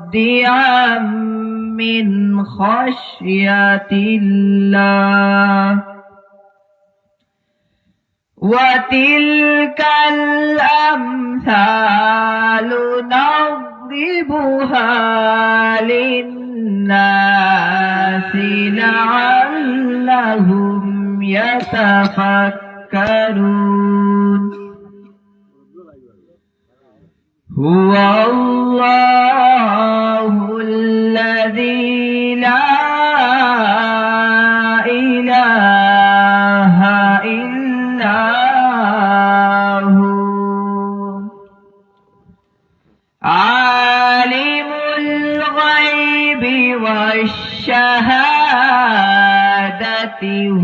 متصدعا من خشية الله وتلك الأمثال نضربها للناس لعلهم يتفكرون هو الله الذي لا إله إلا هو عالم الغيب والشهادة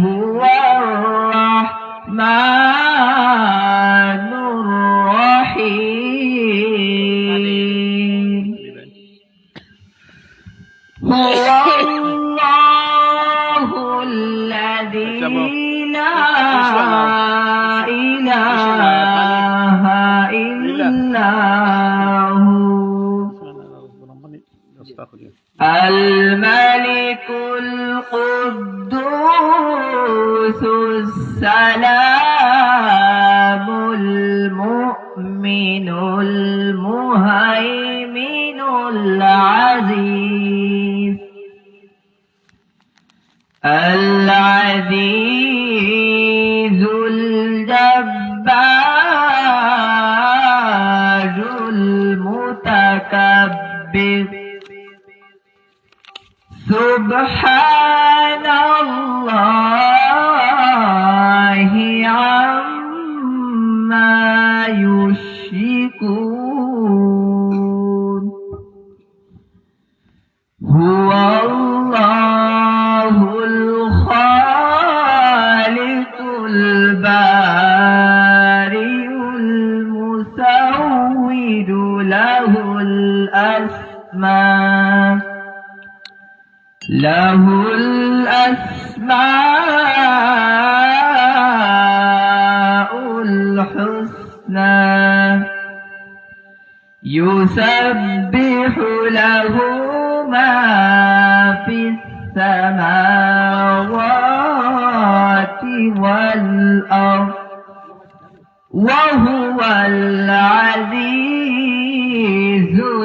هو الرحمن الرحيم هو الله الذي لا إله إلا هو الملك القدوس السلام المؤمن المهيمن العزيز العزيز الجبار المتكبر سبحان الله عما يشركون هو الله الخالق البارئ المصور له الأسماء الحسنى يسبح له ما في السماوات والأرض وهو العزيز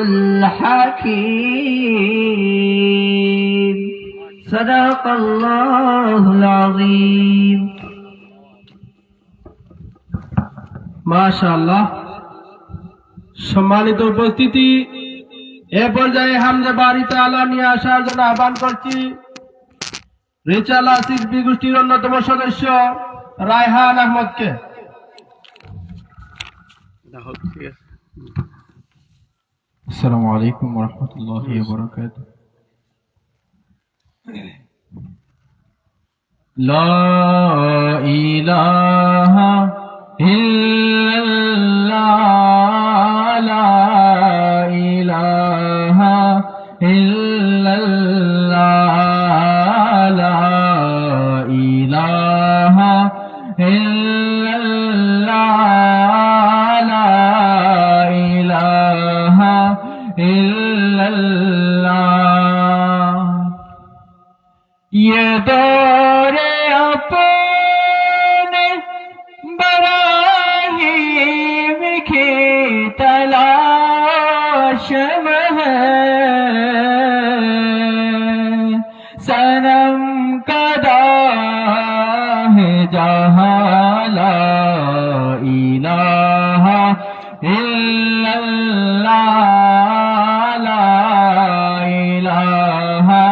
الحكيم صدق الله العظيم মাশাআল্লাহ। সম্মানিত উপস্থিতি, এ পর্যায়ে হামজা বাড়ি তাআলা নিয়ে আসার জন্য আহ্বান করছি রিচালা সিসবি গোষ্ঠীর অন্যতম সদস্য রায়হান আহমদকে। আসসালামু আলাইকুম ওয়া রাহমাতুল্লাহি ওয়া বারাকাতুহু। লা ইলাহা ইল্লাল্লাহ লা ইলাহা ইল্লাল্লাহ লা ইলাহা ইল্লাল্লাহ লা ইলাহা ইল্লাল্লাহ ये दौरे अपने बराहीम की तलाश में है सनम कदा है जहाँ ला इलाहा इल्लल्लाह ला इलाहा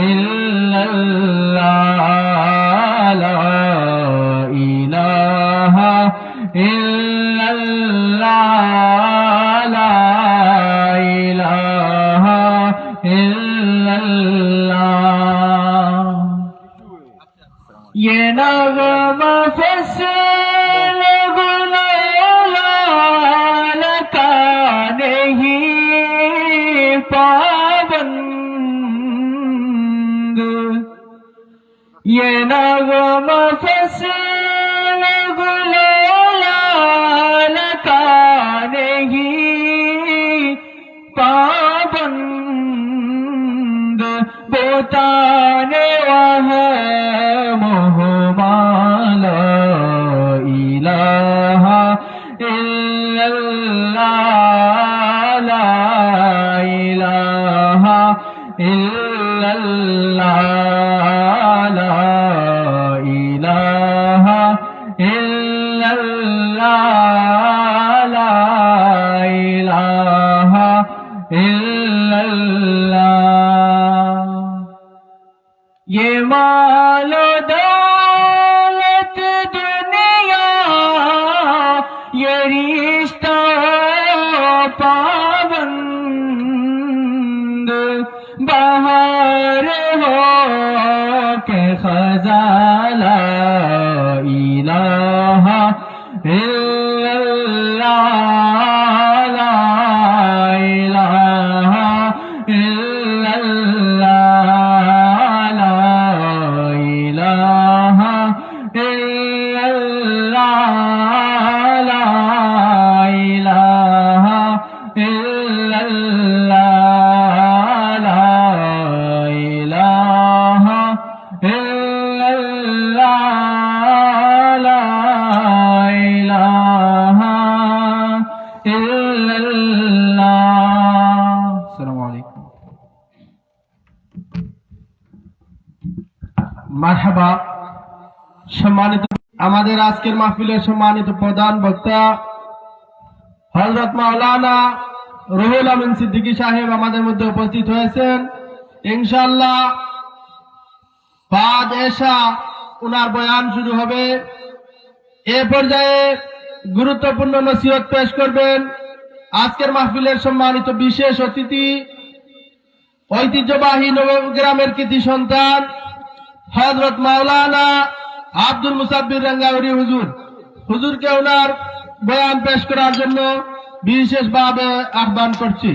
इल्लल्लाह ला इलाहा इल्लल्लाह ला इलाहा इल्लल्लाह ये नगमा फसल गुलाल का नहीं पाबंद ये नगमा फसल गुलाल का नहीं illallah, la ilaha illallah, la ilaha illallah. ये मालो दौलत दुनिया, ये रिश्ता पाबंद, बहार हो के खजाला, इलाहा इल्लल्लाह, ला इलाहा इल्लल्लाह, ला इलाहा इल्लल्लाह, ला इलाहा illallah, la ilaha illallah, la ilaha illallah. Assalamu alaikum. মারহাবা। সম্মানিত আমাদের আজকের মাহফিলের সম্মানিত প্রধান বক্তা হযরত মাওলানা রুহুল আমিন সিদ্দিকী সাহেব আমাদের মধ্যে উপস্থিত হয়েছেন। ইনশাআল্লাহ বাদ এশা উনার বয়ান শুরু হবে। এ পর্যায়ে গুরুত্বপূর্ণ নসিহত পেশ করবেন আজকের মাহফিলের সম্মানিত বিশেষ অতিথি, ঐতিহ্যবাহী নবগ্রামের কৃতি সন্তান হযরত মাওলানা আব্দুল মুসাব্বির রাঙ্গাউরি হুজুর। হুজুরকে ওনার বয়ান পেশ করার জন্য বিশেষভাবে আহ্বান করছি।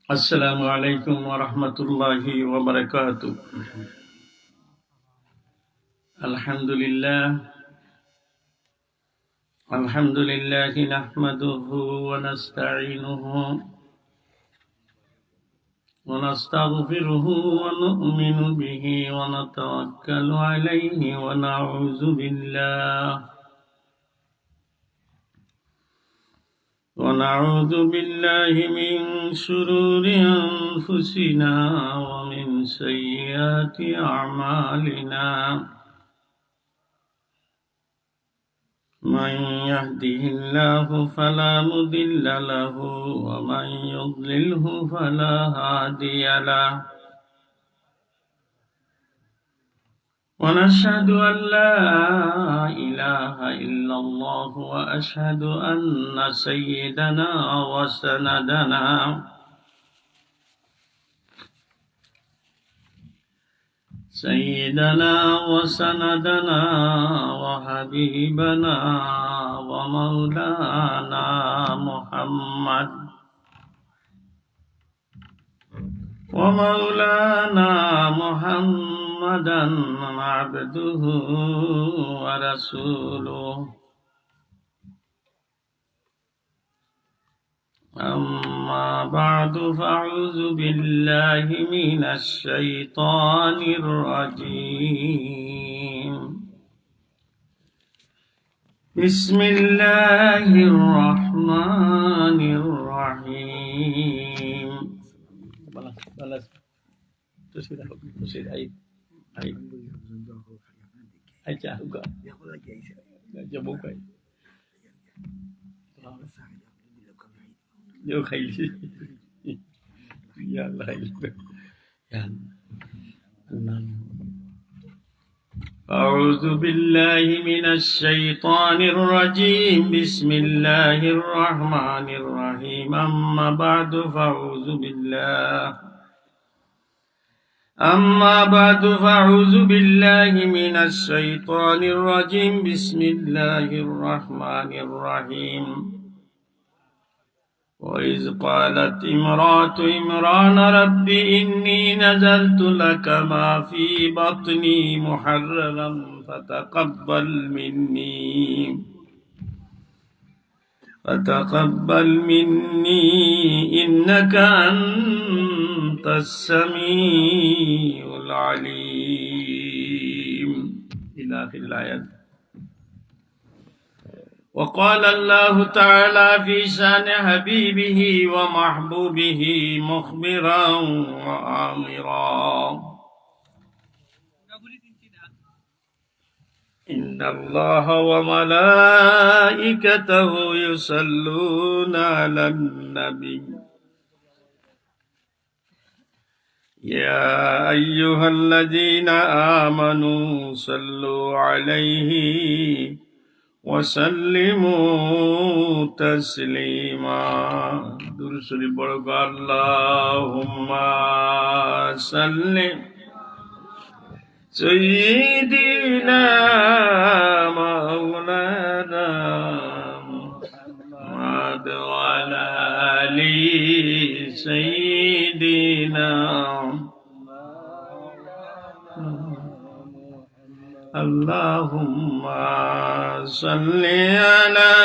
السلام عليكم ورحمة الله وبركاته. الحمد لله نحمده ونستعينه ونستغفره ونؤمن به ونتوكل عليه ونعوذ بالله من شرور أنفسنا ومن سيئات أعمالنا. من يهده الله فلا مضل له ومن يضلله فلا هادي له. ونشهد أن لا إله إلا الله وأشهد أن سيدنا وسندنا وحبيبنا ومولانا محمدا عبده ورسوله. أما بعد فأعوذ بالله من الشيطان الرجيم. بسم الله الرحمن الرحيم. أعوذ بالله من الشيطان الرجيم. بسم الله الرحمن الرحيم. أما بعد فأعوذ بالله من الشيطان الرجيم. بسم الله الرحمن الرحيم. وإذ قالت امرأة عمران رب إني نذرت لك ما في بطني محررا فتقبل مني إنك أنت السميع العليم. إلى آخر الآيات. وقال الله تعالى في شان حبيبه ومحبوبه مخبرا وآمرا: إن الله وملائكته يصلون على النبي يا أيها الذين آمنوا صلوا عليه وسلموا تسليما. درود شريف পড়ো। اللهم صل سيدنا مولانا محمد وعلى آل سيدنا. اللهم صل على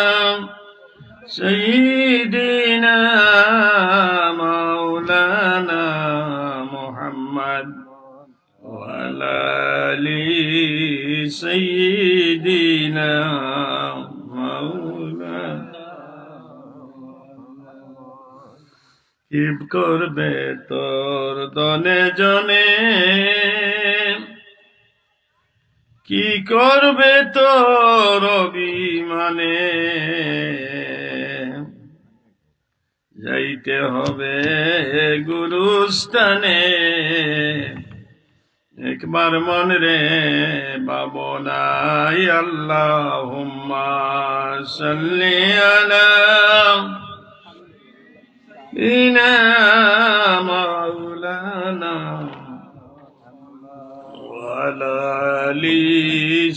سيدنا مولانا محمد وعلى آل سيدنا مولانا. কি করবে তোর দনে জনে, কি করবে তোর অভিমানে, যাইতে হবে গুরুস্থানে। একবার মন রে বাবনাই। আল্লাহুম্মা সাল্লি আলা ইনা মাওলানা وعلى آل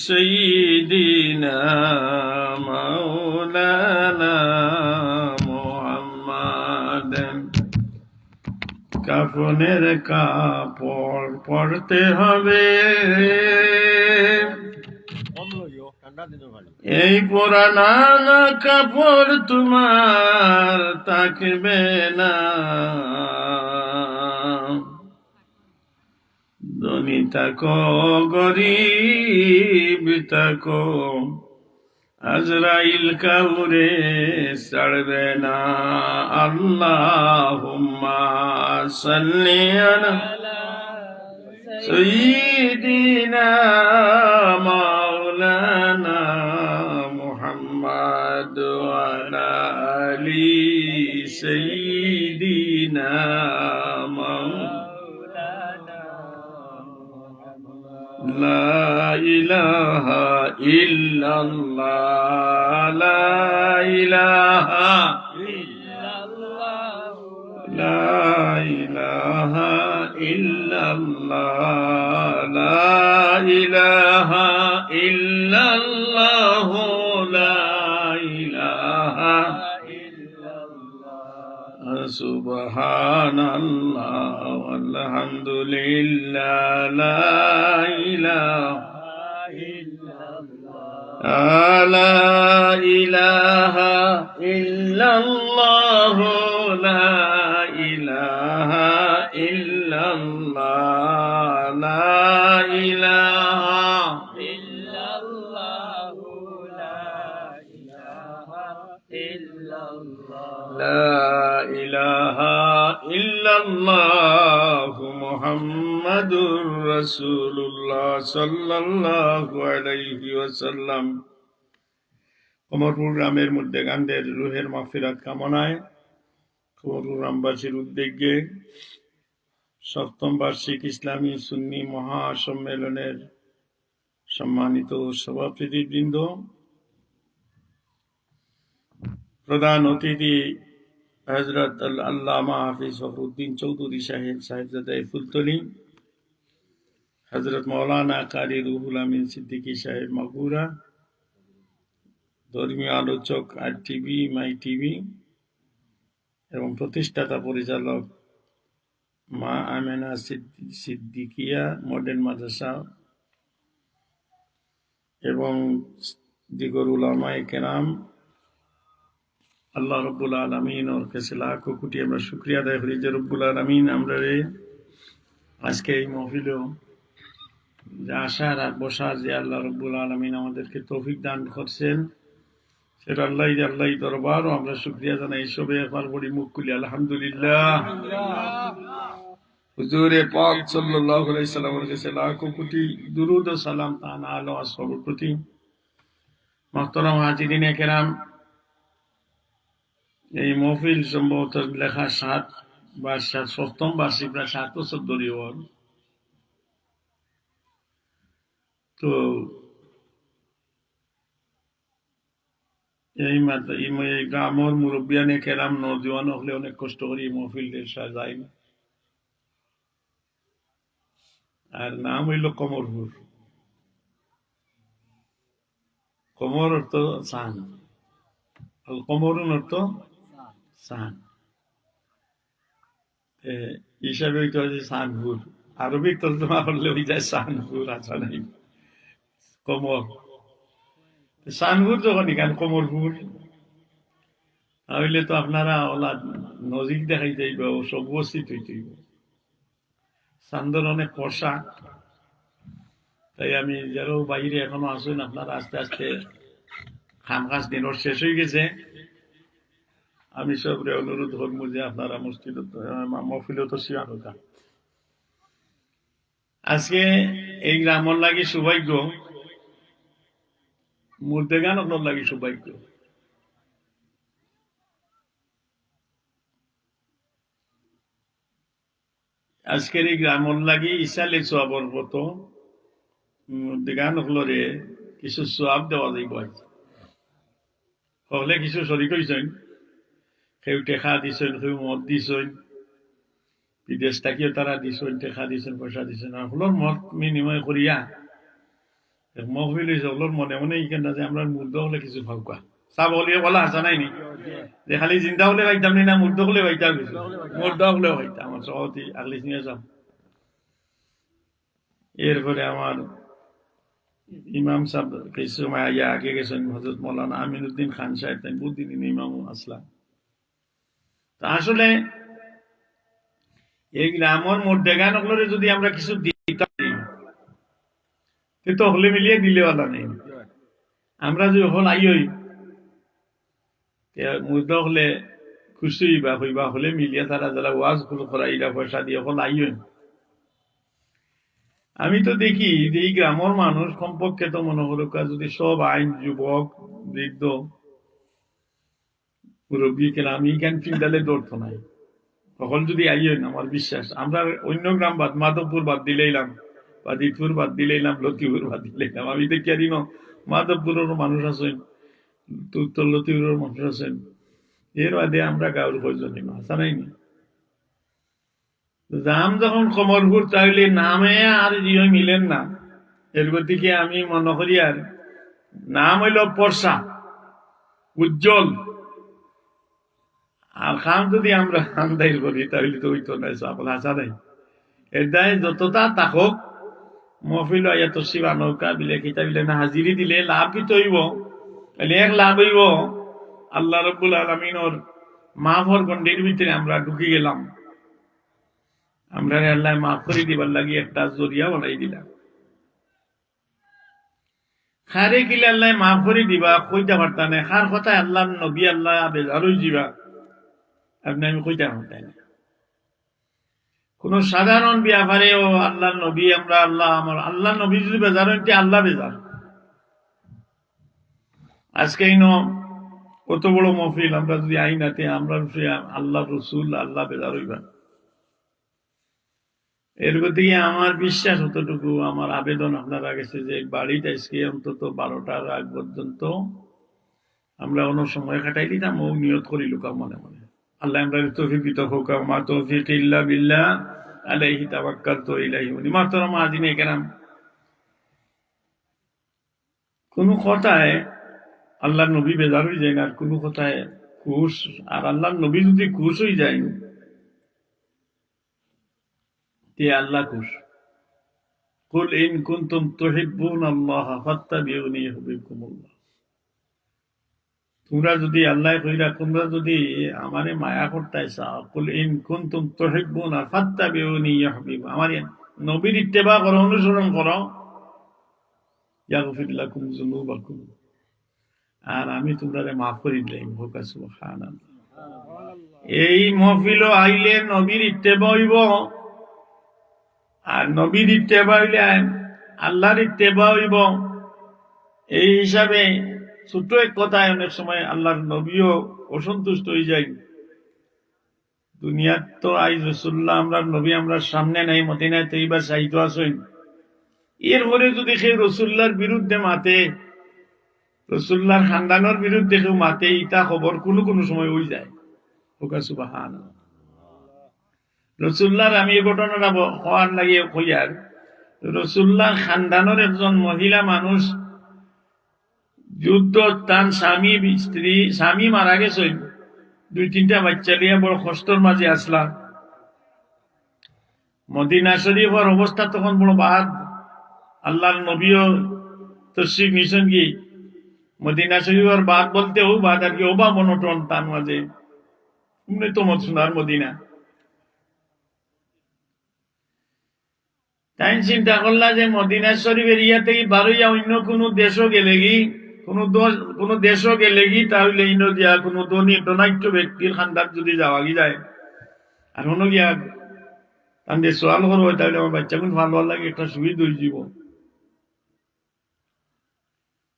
سيدنا مولانا محمد. কাফনের কাপড় পরতে হবে, এই পুরানা কাপড় তোমার থাকবে না। ধনী থাকো গরিব থাকো, আজরাইল কাউরে ছাড়বে না। আল্লাহুম্মা সাল্লি আলা সাইয়্যিদিনা মাওলানা মুহাম্মদ ওয়া আলা আলি সাইয়্যিদিনা لا إله إلا الله لا إله إلا الله لا إله إلا الله لا إله إلا الله لا إله إلا الله سبحان الله والحمد لله لا إله إلا الله لا إله إلا الله لا إله إلا الله لا إله إلا الله لا إله إلا الله محمد رسول الله صلى الله عليه وسلم. কমরপুর গ্রামের মধ্যে গান্ধীর রুহের মাগফিরাত কামনায় কমরপুর গ্রামবাসীর উদ্যোগে সপ্তম বার্ষিক ইসলামী সুন্নি মহাসম্মেলনের সম্মানিত সভাপতিবৃন্দ, প্রধান অতিথি হযরত আল্লামা হাফিজ ফখরুদ্দিন চৌধুরী সাহেবজাদা ফুলতলি, হযরত মাওলানা কারি রুহুল আমিন সিদ্দিকী সাহেব মাগুরা, ধর্মীয় আলোচক আর টিভি মাই টিভি এবং প্রতিষ্ঠাতা পরিচালক মা আমেনা সিদ্দিকিয়া মডেল মাদ্রাসা এবং দিগর উলামায়ে কেরাম, আল্লাহ রব্বুল আলামিন ওর কাছে লাখো কোটি আমরা শুকরিয়া আদায় করি যে রব্বুল আলামিন আমরা আজকে এই মাহফিলেও যে আসার আর বসার যে আল্লাহ রব্বুল আলমিন আমাদেরকে তৌফিক দান করছেন, সেটা আল্লাহ দরবার ও আমরা শুকরিয়া জানাই। সবে একবার বড়ি মুখ খুলি আলহামদুলিল্লাহ। হুজুরে পাক সাল্লাল্লাহু আলাইহি সাল্লামের কাছে লাখো কোটি দুরূদ ও সালাম তান আলো আসহাবের প্রতি। মুহতারাম হাজিরিনে কেরাম, এই মহফিল সম্ভবত লেখা 7 বার্ষিক প্রায় 7 বছর ধরে হল। তো এই গ্রামের মুরব্বিয়ানে কেরাম নজওয়ান হলে অনেক কষ্ট করি মহফিল সাজাই। আর নাম হইল কমরপুর। কমর অর্থ সান, কমরুন অর্থ সান, হিসাবে হইতে হচ্ছে সানপুর। আরবিক তর্জমা করলে হয়ে যায় সানপুর। আচ্ছা নাই কমর সানপুর যখন এখানে কমরপুর, তাহলে তো আপনারা ওলা নজিক দেখাই যাইব, সব উপস্থিত হইতেইব। চান্দর অনেক ফর্সা, তাই আমি যারা বাইরে এখনো আসেন আপনারা আস্তে আস্তে খাম কাজ দিন শেষ হয়ে গেছে। আমি সবরে অনুরোধ করবো যে আপনারা মসজিদ মহফিলত শিয়ান হতা। আজকে এই গ্রামের লাগি সৌভাগ্য, মুর্দেগান আপনার লাগি সৌভাগ্য। আজকের এই গ্রামের লাগি ইসালে সোয়াবর মতো মুর্দেগান হলরে কিছু সোয়াব দেওয়া যাইব। হলে কিছু শরিক হইছেন, কেউ টেকা দিছেন, কেউ মদ দিছেন, বিদেশ থাকিও তারা দিছেন, টেকা দিছেন, পয়সা দিছেন। আর হলোর মত বিনিময় করিয়া মহফিল হয়েছে হলোর মনে মনে ইকেন যে আমরা মুর্দ হলে কিছু ভাবকা চাব হলে বলা আসা নাই নি যে খালি চিন্তা হলে পাইতাম না, মুর্দ হলে পাইতাম, মুর্দ হলেও পাইতাম। আমার সহতি আগলি নিয়ে যাব। এরপরে আমার ইমাম সাহেব কিছু সময় আগে গেছেন, হযরত মাওলানা আমিনুদ্দিন খান সাহেব, তাই বুদ্দিন ইমাম আসলাম। তা আসলে এই গ্রামের মুর্দেগান হলরে যদি আমরা কিছু দিতাম তো হলে মিলিয়ে দিলে ওলা নেই। আমরা যদি হল আইই মুর্দ হলে খুশি বা হইবা হলে মিলিয়ে তারা যারা ওয়াজ করাইলা পয়সা দিয়ে হল আইই। আমি তো দেখি যে এই গ্রামের মানুষ কমপক্ষে তো মনে হলো যদি সব আইন যুবক বৃদ্ধ মুরব্বী কেন আমি কেন ফিল্ডালে দৌড়তো নাই সকল যদি আইন, আমার বিশ্বাস আমরা অন্য গ্রাম বাদ মাধবপুর বাদ দিলেইলাম, বা দিতপুর বাদ দিলেইলাম, লতিপুর বাদ দিলেইলাম। আমি দেখি আর মাধবপুরের মানুষ আছেন, উত্তর লতিপুরের মানুষ আছেন, এর বাদে আমরা গাঁর প্রয়োজনীয় আসা নাই নি। দাম যখন কমরপুর তাহলে নামে আর জিও মিলেন না। এর গতিকে আমি মনে করি আর নাম হইল পর্সা, উজ্জ্বল। আর খাম যদি আমরা আন্দাজ করি তাহলে তো হইতো নাই, সকল আসা নাই। এর দায় যতটা তাকক মহফিল এত শিবা নৌকা বিলে কিতা বিলে না হাজিরি দিলে লাভ কি তৈব, এক লাভ হইব আল্লাহ রব্বুল আলমিনর মাফর গন্ডির ভিতরে আমরা ঢুকে গেলাম। আমরা আল্লাহ মাফ করে দিবার লাগি একটা জরিয়া বানাই দিলাম। খারে গিলে আল্লাহ মাফ করে দিবা কইতে পারতা না, খার কথায় আল্লাহ নবী আল্লাহ বেজারই যাবা আপনি আমি কইতে পারতাই না। কোন সাধারণ ব্যাপারেও আল্লাহ নবী আমরা আমার আল্লাহ নবী যদি বেজার হইতে আল্লাহ বেজার। আজকে কত বড় মহফিল, আমরা যদি আইনাতে আমরা আল্লাহ রসুল আল্লাহ বেজার হইবা। এর গতিকে আমার বিশ্বাস অতটুকু, আমার আবেদন আপনারা গেছে যে বাড়িতে আজকে অন্তত 12টার আগ পর্যন্ত আমরা অন্য সময় কাটাই দিতাম ও নিয়ত করি লুকা মনে মনে। আল্লাহ আমরা তৌফিক দিতে হোক, মা তৌফিক ইল্লা বিল্লাহ আলাইহি তাওয়াক্কালতু ইলাইহি উনি। মাহতারাম আজিনে কেরাম, কোন কথায় আল্লাহ নবী বেজার হয়ে যায় না, আর কোন কথায় খুশ। আর আল্লাহ নবী যদি খুশ হয়ে যায় তে আল্লাহ খুশ। কুল ইন কুনতুম তুহিব্বুনাল্লাহ ফাত্তাবিউনি ইউহিব্বুকুমুল্লাহ। তোমরা যদি আল্লাহ কইরা তোমরা যদি আমারে মায়া করতে চাও, কুল ইন কুনতুম তুহিব্বুনা ফাত্তাবিউনি ইউহিব্বুকুম, আমারে নবীর ইত্তেবা করো, অনুসরণ করো, ইয়াগফির লাকুম যুনুবাকুম, আর আমি তোমরা মাফ করে দিলাম। হোকা সুবহানাল্লাহ। এই মহফিল আইলে নবীর ইত্তেবা হইব, আর নবীর ইত্তেবা হইলে আল্লাহর ইত্তেবা হইব। এই হিসাবে ছোট্ট এক কথায় অনেক সময় আল্লাহর নবীও অসন্তুষ্ট হয়ে যায়। দুনিয়ার তো আইজ রসুল্লাহ আমরা নবী আমরা সামনে নাই, মদিনায় তো এইবার সাহিত্য আসেন, এরপরে যদি সেই রসুল্লাহর বিরুদ্ধে মাতে, রসুল্লাহর খানদানোর বিরুদ্ধে কেউ মাতে, ইটা খবর কোনো কোনো সময় হয়ে যায়। হোকা সুবহানাল্লাহ। রসুল্লাহর আমি এই ঘটনাটা হওয়ার লাগিয়ে কইয়ার, রসুল্লাহর খানদানোর একজন মহিলা মানুষ যুদ্ধ, তার স্বামী মারা গেছেন, 2-3টা বাচ্চা নিয়ে বড় কষ্টর মাঝে আসলাম। মদিনা শরীফের অবস্থা তখন বড় বাদ, আল্লাহর নবীও তশরিফ নিছেন কি মদিনা শরীফের বাদ বলতে ও বাদ আর কি, ওবা মনোটন তার মাঝে উন্নতম সোনার মদিনা। তাই চিন্তা করলা যে মদিনা শরীফের ইয়া থেকে বারোইয়া অন্য কোন দেশও গেলে কি, কোন দেশও গেলে কি, তাহলে ইনো গিয়া কোন ধনাঢ্য ব্যক্তির খান্দার যদি যাওয়া যায়, আর কোনো গিয়া তাদের সোয়াল করবো, তাহলে আমার বাচ্চা কোন ভালো লাগে, একটা সুবিধা হয়ে যাব।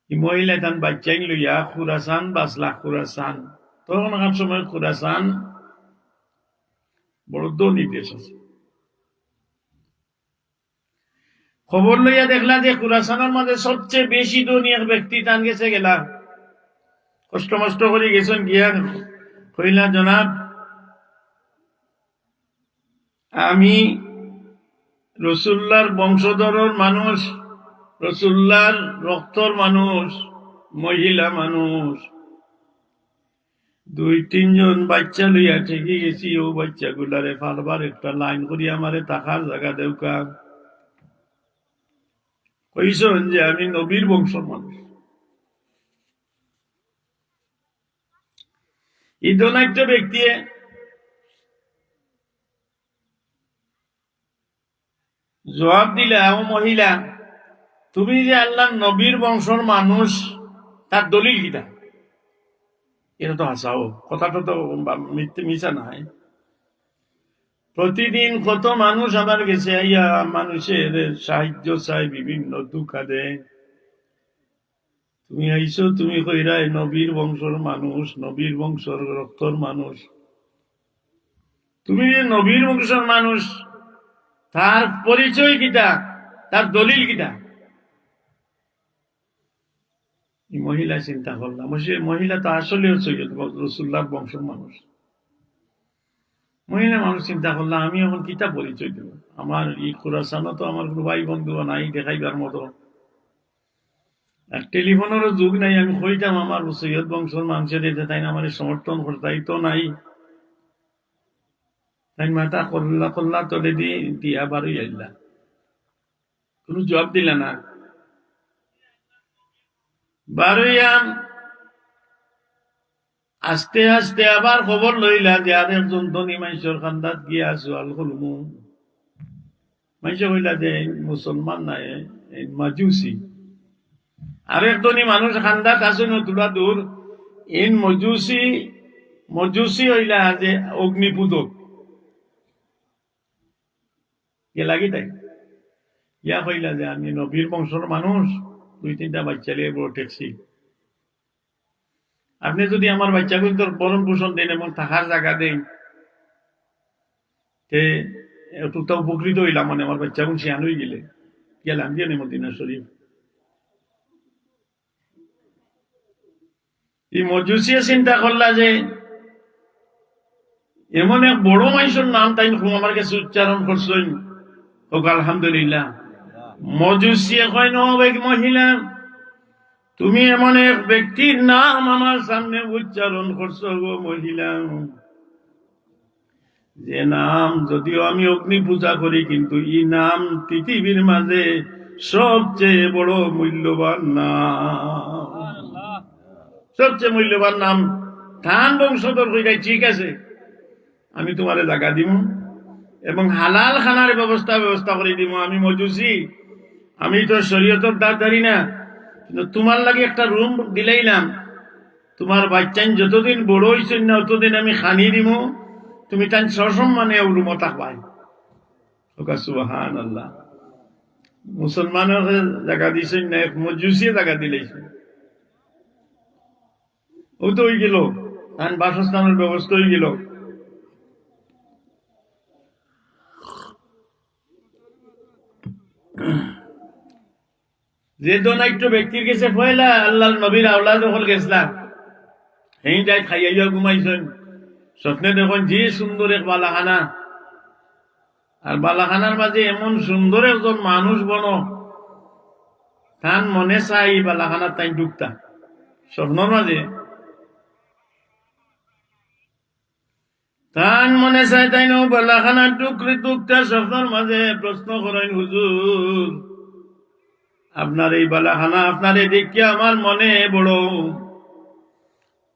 এই মহিলা তান বাচ্চাই লইয়া খুরাসান বাসলা। খুরাসান তখন এক সময় খুরাসান বড় ধনী দেশ আছে। খবর লইয়া দেখলা যে খুরাসানের মাঝে সবচেয়ে বেশি ধনী এক ব্যক্তি তান গেছে, গেলা কষ্ট মষ্ট করে গেছেন, গিয়া কইলা জনাব আমি রসুল্লাহর বংশধরের মানুষ, রসুল্লাহর রক্তর মানুষ, মহিলা মানুষ, 2-3 জন বাচ্চা লইয়া ঠেকে গেছি, ও বাচ্চা গুলারে ফালবার একটা লাইন করি আমারে থাকার জায়গা দেউকা। কইসন যে আমি নবীর বংশর মানুষ। এই ধনাঢ্য ব্যক্তি জবাব দিলা, ও মহিলা তুমি যে আল্লাহ নবীর বংশর মানুষ, তার দলিল কিটা? এটা তো হাসাও, কথাটা তো মিশা নাই। প্রতিদিন কত মানুষ আমার কাছে আইয়া মানুষের সাহায্য চাই, বিভিন্ন দুঃখা দেয়। তুমি আইসো, তুমি কইরাই নবীর বংশর মানুষ, নবীর বংশর রক্তর মানুষ। তুমি যে নবীর বংশর মানুষ, তার পরিচয় কিটা, তার দলিল কিটা? মহিলা চিন্তা করলাম, মহিলা তো আসলে সৈয়দ রসুল্লাহ বংশের মানুষ। মহিলা মানুষ চিন্তা করলাম, আমি এখন কিতা পরিচয় দেব? আমার এই খুরাসানও তো আমার কোনো ভাই বন্ধু নাই দেখাইবার মতো, আর টেলিফোনেরও যুগ নাই। আমি কইতাম আমার সৈয়দ বংশের মানুষের দিতে, তাই না আমার সমর্থন করতাই তো নাই। তাই মাথা করলা তলে দিয়া বারোই আইলা, কোনো জবাব দিলা না। বারোইয়াম আস্তে আস্তে আবার খবর লইলা যে আর একজন ধনী মানুষের খান্দাত গিয়া সোয়াল করমু। মানুষ হইলা যে মুসলমান নাই, মাজুসি। আরেক ধনী মানুষ খান্দাত আসেন তুলা দূর, ইন মজুসি হইলা যে অগ্নিপূজক। কে লাগি তাই ইয়া হইলা যে আমি নবীর বংশর মানুষ, 2-3টা বাচ্চা লিয়ে বড় ট্যাক্সি। আপনি যদি আমার বাচ্চাকে বরণ পোষণ দেন এবং থাকার জায়গা দেন, একটু তো উপকৃত হইলাম, মানে আমার বাচ্চাগুন শিয়ান হয়ে গেলে গেলাম গিয়ে মদিনা শরীফ। এই মজুসিয়া চিন্তা করলা যে এমন এক বড় মানুষের নাম তাই আমার কাছে উচ্চারণ করছেন, হোক আলহামদুলিল্লাহ। মজুসিয়া কয় না, মহিলা তুমি এমন এক ব্যক্তির নাম আমার সামনে উচ্চারণ করছো গো মহিলা, যে নাম যদিও আমি অগ্নি পূজা করি, কিন্তু এই নাম পৃথিবীর মাঝে সবচেয়ে বড় মূল্যবান নাম, সবচেয়ে মূল্যবান নাম। ধান বংশধর হয়ে যায়, ঠিক আছে আমি তোমারে জায়গা দিব, এবং হালাল খানার ব্যবস্থা করে দিব। আমি মজুসি, আমি তো শরীয়তের দাঁড়ারি না, কিন্তু তোমার লাগে একটা রুম দিলাইলাম। তোমার বাচ্চান যতদিন বড় হয়েছেন না অতদিন আমি খানি দিব, তুমি তাই সসম্মানে রুমও থাকবাই। সুবহানাল্লাহ। মুসলমানের জায়গা দিছেন না, মজুসিয়ে জায়গা দিলেছেন, ও তো হয়ে গেল, তার বাসস্থানের ব্যবস্থা হয়ে গেল। যে দোনাইট্য ব্যক্তির কাছে পয়লা আল্লাহর নবীর আওলাদ হল গেছিলাম, এই যাই খাইয়া ঘুমাইছেন, স্বপ্নে দেখুন যে সুন্দর এক বালাখানা, আর বালাখানার মাঝে এমন সুন্দর একজন মানুষ বন, তার মনে চাই বালাখানার তাই ঢুকতা স্বপ্নর মাঝে, তার মনে চাই তাই নো বালাখানার টুকটা স্বপ্নর মাঝে। প্রশ্ন করেন, হুজুর আপনার এই বালাখানা, আপনার এই দেখে আমার মনে বড়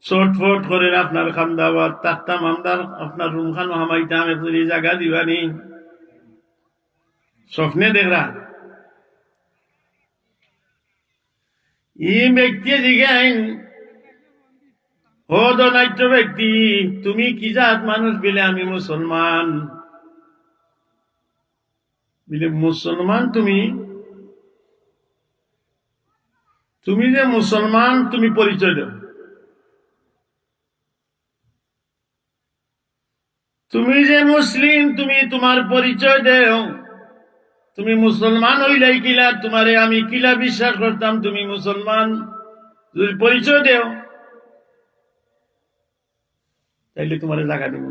চটফট করে, আপনার খামদাবাদ তাকতাম, আমদার আপনার রুম খানো হামাইতাম, একটু জায়গা দিবানি। স্বপ্নে দেখরা এই ব্যক্তি জিজ্ঞান, ও দনাইট্য ব্যক্তি, তুমি কি জাত মানুষ? বিলে আমি মুসলমান। বিলে মুসলমান তুমি? তুমি যে মুসলমান, তুমি পরিচয় দাও। তুমি যে মুসলিম, তুমি তোমার পরিচয় দেও। তুমি মুসলমান হইলাই কিলা? তোমারে আমি কিলা বিশ্বাস করতাম তুমি মুসলমান? যদি পরিচয় দেও তাইলে তোমারে জায়গা দেব।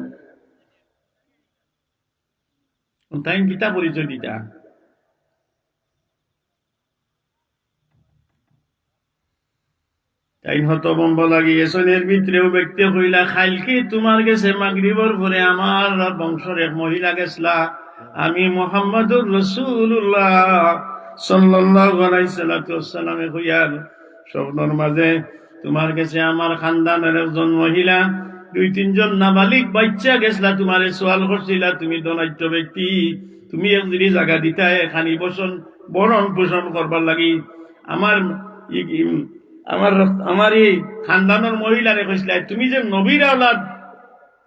তাই গীতা পরিচয় দিতা। তাই হতবম্ব লাগিয়েছেন। এর ভিতরেও ব্যক্তি হইলা, খাইলকে তোমার গেছে মাগরিবর পরে আমার বংশের এক মহিলা গেছলা, আমি মুহাম্মদুর রাসূলুল্লাহ সাল্লাল্লাহু আলাইহি সাল্লামে হইয়ার স্বপ্নর মাঝে তোমার কাছে আমার খানদানের একজন মহিলা, 2-3 জন নাবালিক বাচ্চা গেছলা, তোমারে সওয়াল করছিলা, তুমি দনাইট্য ব্যক্তি, তুমি একদিন জায়গা দিতা এখানি বসন বরণ পোষণ করবার লাগি। আমার এই খানদানের মহিলারে কইছিলা, তুমি যে নবীর আওলাদ,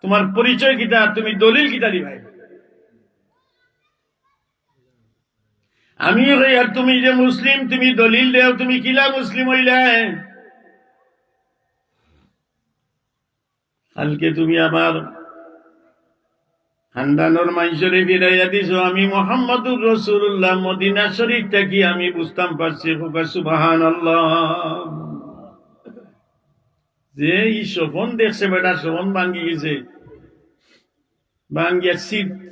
তোমার পরিচয় কিতা, তুমি দলিল কিতা দিবাই? আমি আর তুমি যে মুসলিম, তুমি দলিল দেও, তুমি কিলা মুসলিম হইলা? কালকে তুমি আমার খানদানের মানুষরে ফিরাইয়া দিছ, আমি মুহাম্মদুর রাসূলুল্লাহ, মদিনা শরীফ থেকে আমি বুঝতাম পারছি। সুবহানাল্লাহ। যে এই স্বপন দেখছে বেটা, স্বপন ভাঙ্গি গেছে, ভাঙ্গিয়া